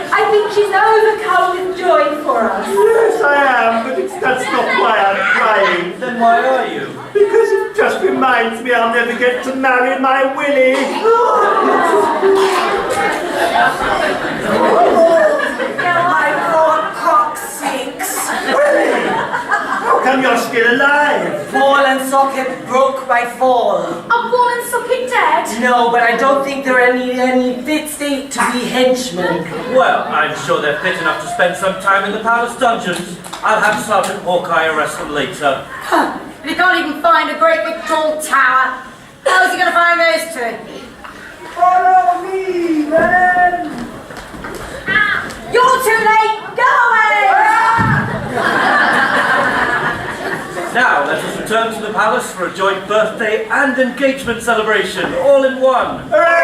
S3: I think she's overcome with joy for us.
S8: Yes, I am, but that's not why I'm crying.
S4: Then why are you?
S8: Because it just reminds me I'll never get to marry my Willie.
S12: My poor cock sinks.
S8: Willie! How come you're still alive?
S5: Ball and socket broke by fall.
S9: A ball and socket dead?
S5: No, but I don't think they're any fit state to be henchmen.
S4: Well, I'm sure they're fit enough to spend some time in the palace dungeons. I'll have Sergeant Hawkeye arrest them later.
S12: Huh. If you can't even find a great big tall tower, how's he going to find those two?
S11: Follow me, man!
S3: You're too late! Go away!
S4: Now, let us return to the palace for a joint birthday and engagement celebration, all in one.
S8: Hooray!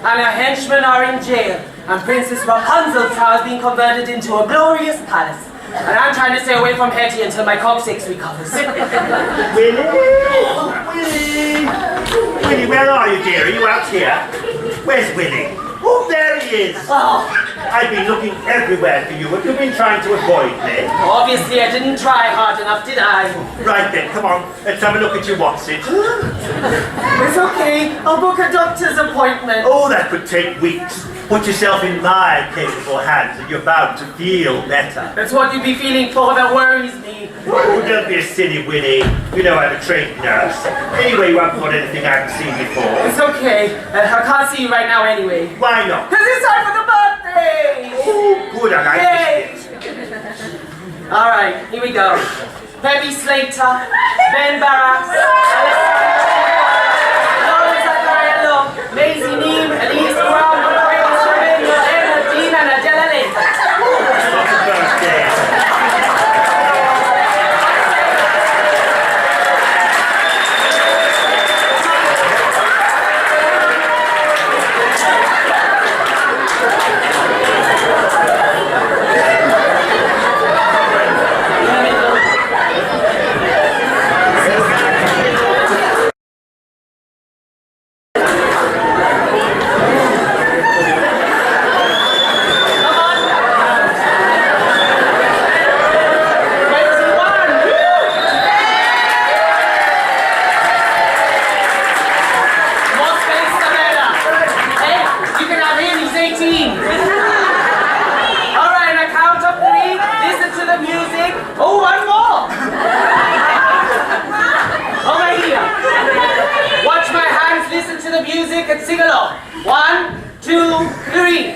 S5: And her henchmen are in jail, and Princess Rapunzel's tower has been converted into a glorious palace. And I'm trying to stay away from Hetty until my coccyx recovers.
S8: Willie! Willie! Willie, where are you, dear? Are you out here? Where's Willie? Oh, there he is!
S5: Oh.
S8: I've been looking everywhere for you. Have you been trying to avoid me?
S5: Obviously, I didn't try hard enough, did I?
S8: Right then, come on. Let's have a look at your what's-it.
S5: It's okay. I'll book a doctor's appointment.
S8: Oh, that could take weeks. Put yourself in my capable hands and you're bound to feel better.
S5: That's what you'd be feeling for that worries me.
S8: Oh, don't be a silly Willie. You know I'm a trained nurse. Anyway, you haven't got anything I haven't seen before.
S5: It's okay. I can't see you right now anyway.
S8: Why not?
S5: Because it's time for the birthday!
S8: Oh, good, I like this bit.
S5: Alright, here we go. Baby Slater, Ben Barass, Maisie Neem, Elise Brown, Rachel Sherman, Emma Dean, and Adela Lynn. Oh, one more! Over here. Watch my hands, listen to the music, and sing along. 1, 2, 3.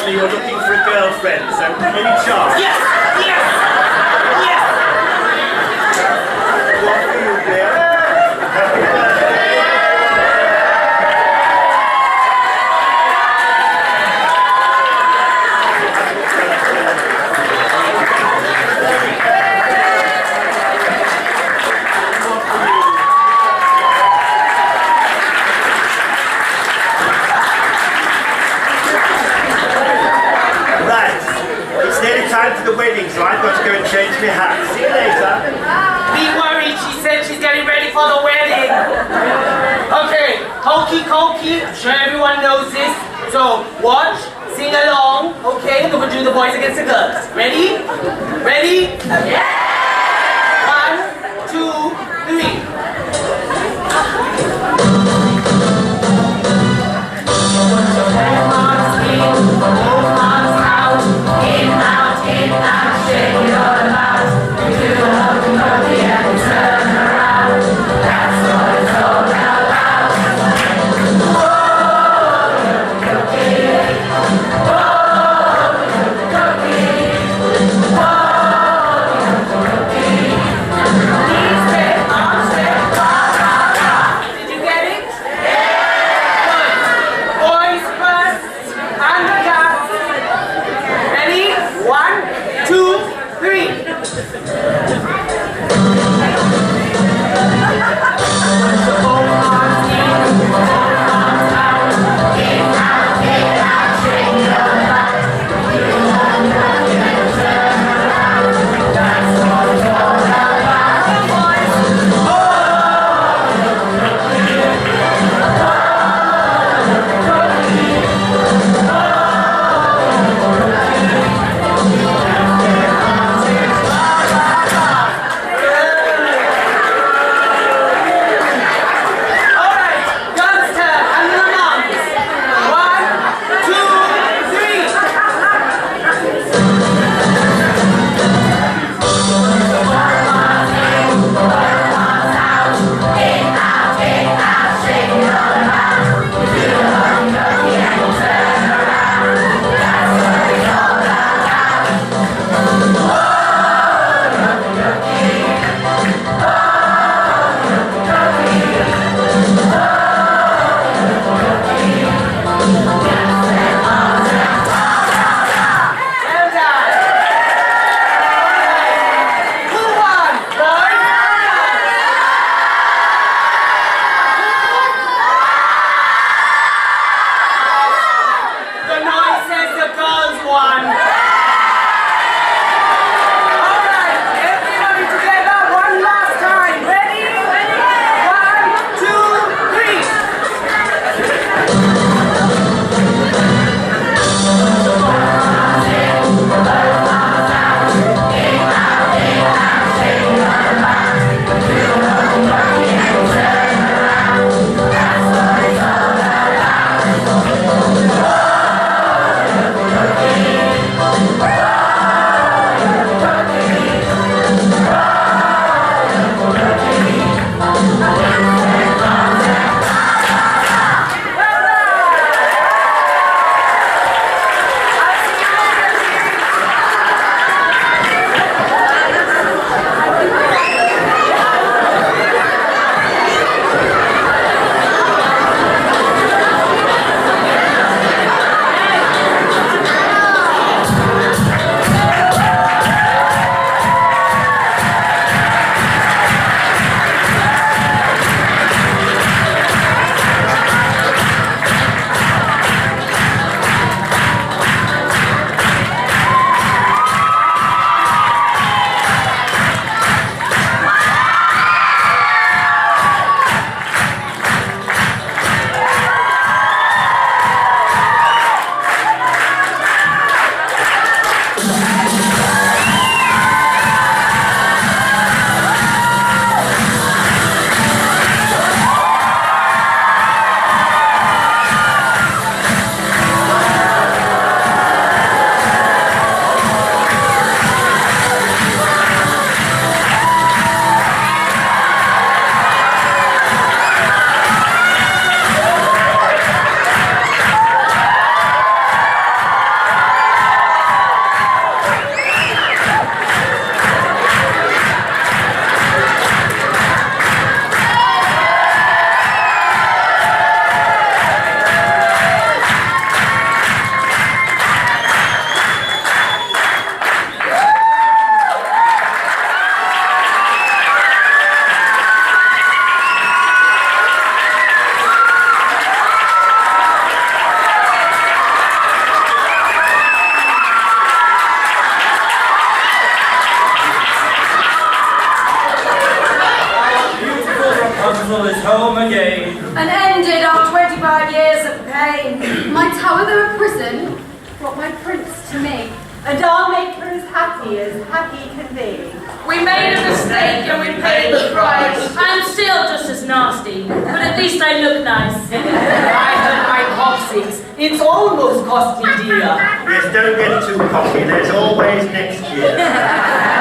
S8: You're looking for a girlfriend, so any chance?
S5: Yes! Yes! Yes!
S8: What for you, dear? Time for the wedding, so I've got to go and change my hat. See you later.
S5: Be worried, she said she's getting ready for the wedding. Okay, hokey cokey, I'm sure everyone knows this. So, watch, sing along, okay? We're going to do the boys against the girls. Ready? Ready? Yeah! 1, 2, 3.
S4: us home again.
S12: And ended our 25 years of pain.
S9: My tower, though a prison, brought my prince to me.
S3: And I'll make her as happy can be.
S7: We made a mistake and we paid the price. I'm still just as nasty, but at least I look nice.
S5: I had my coccyx. It's almost costly, dear.
S8: Yes, don't get too cocky. There's always next year.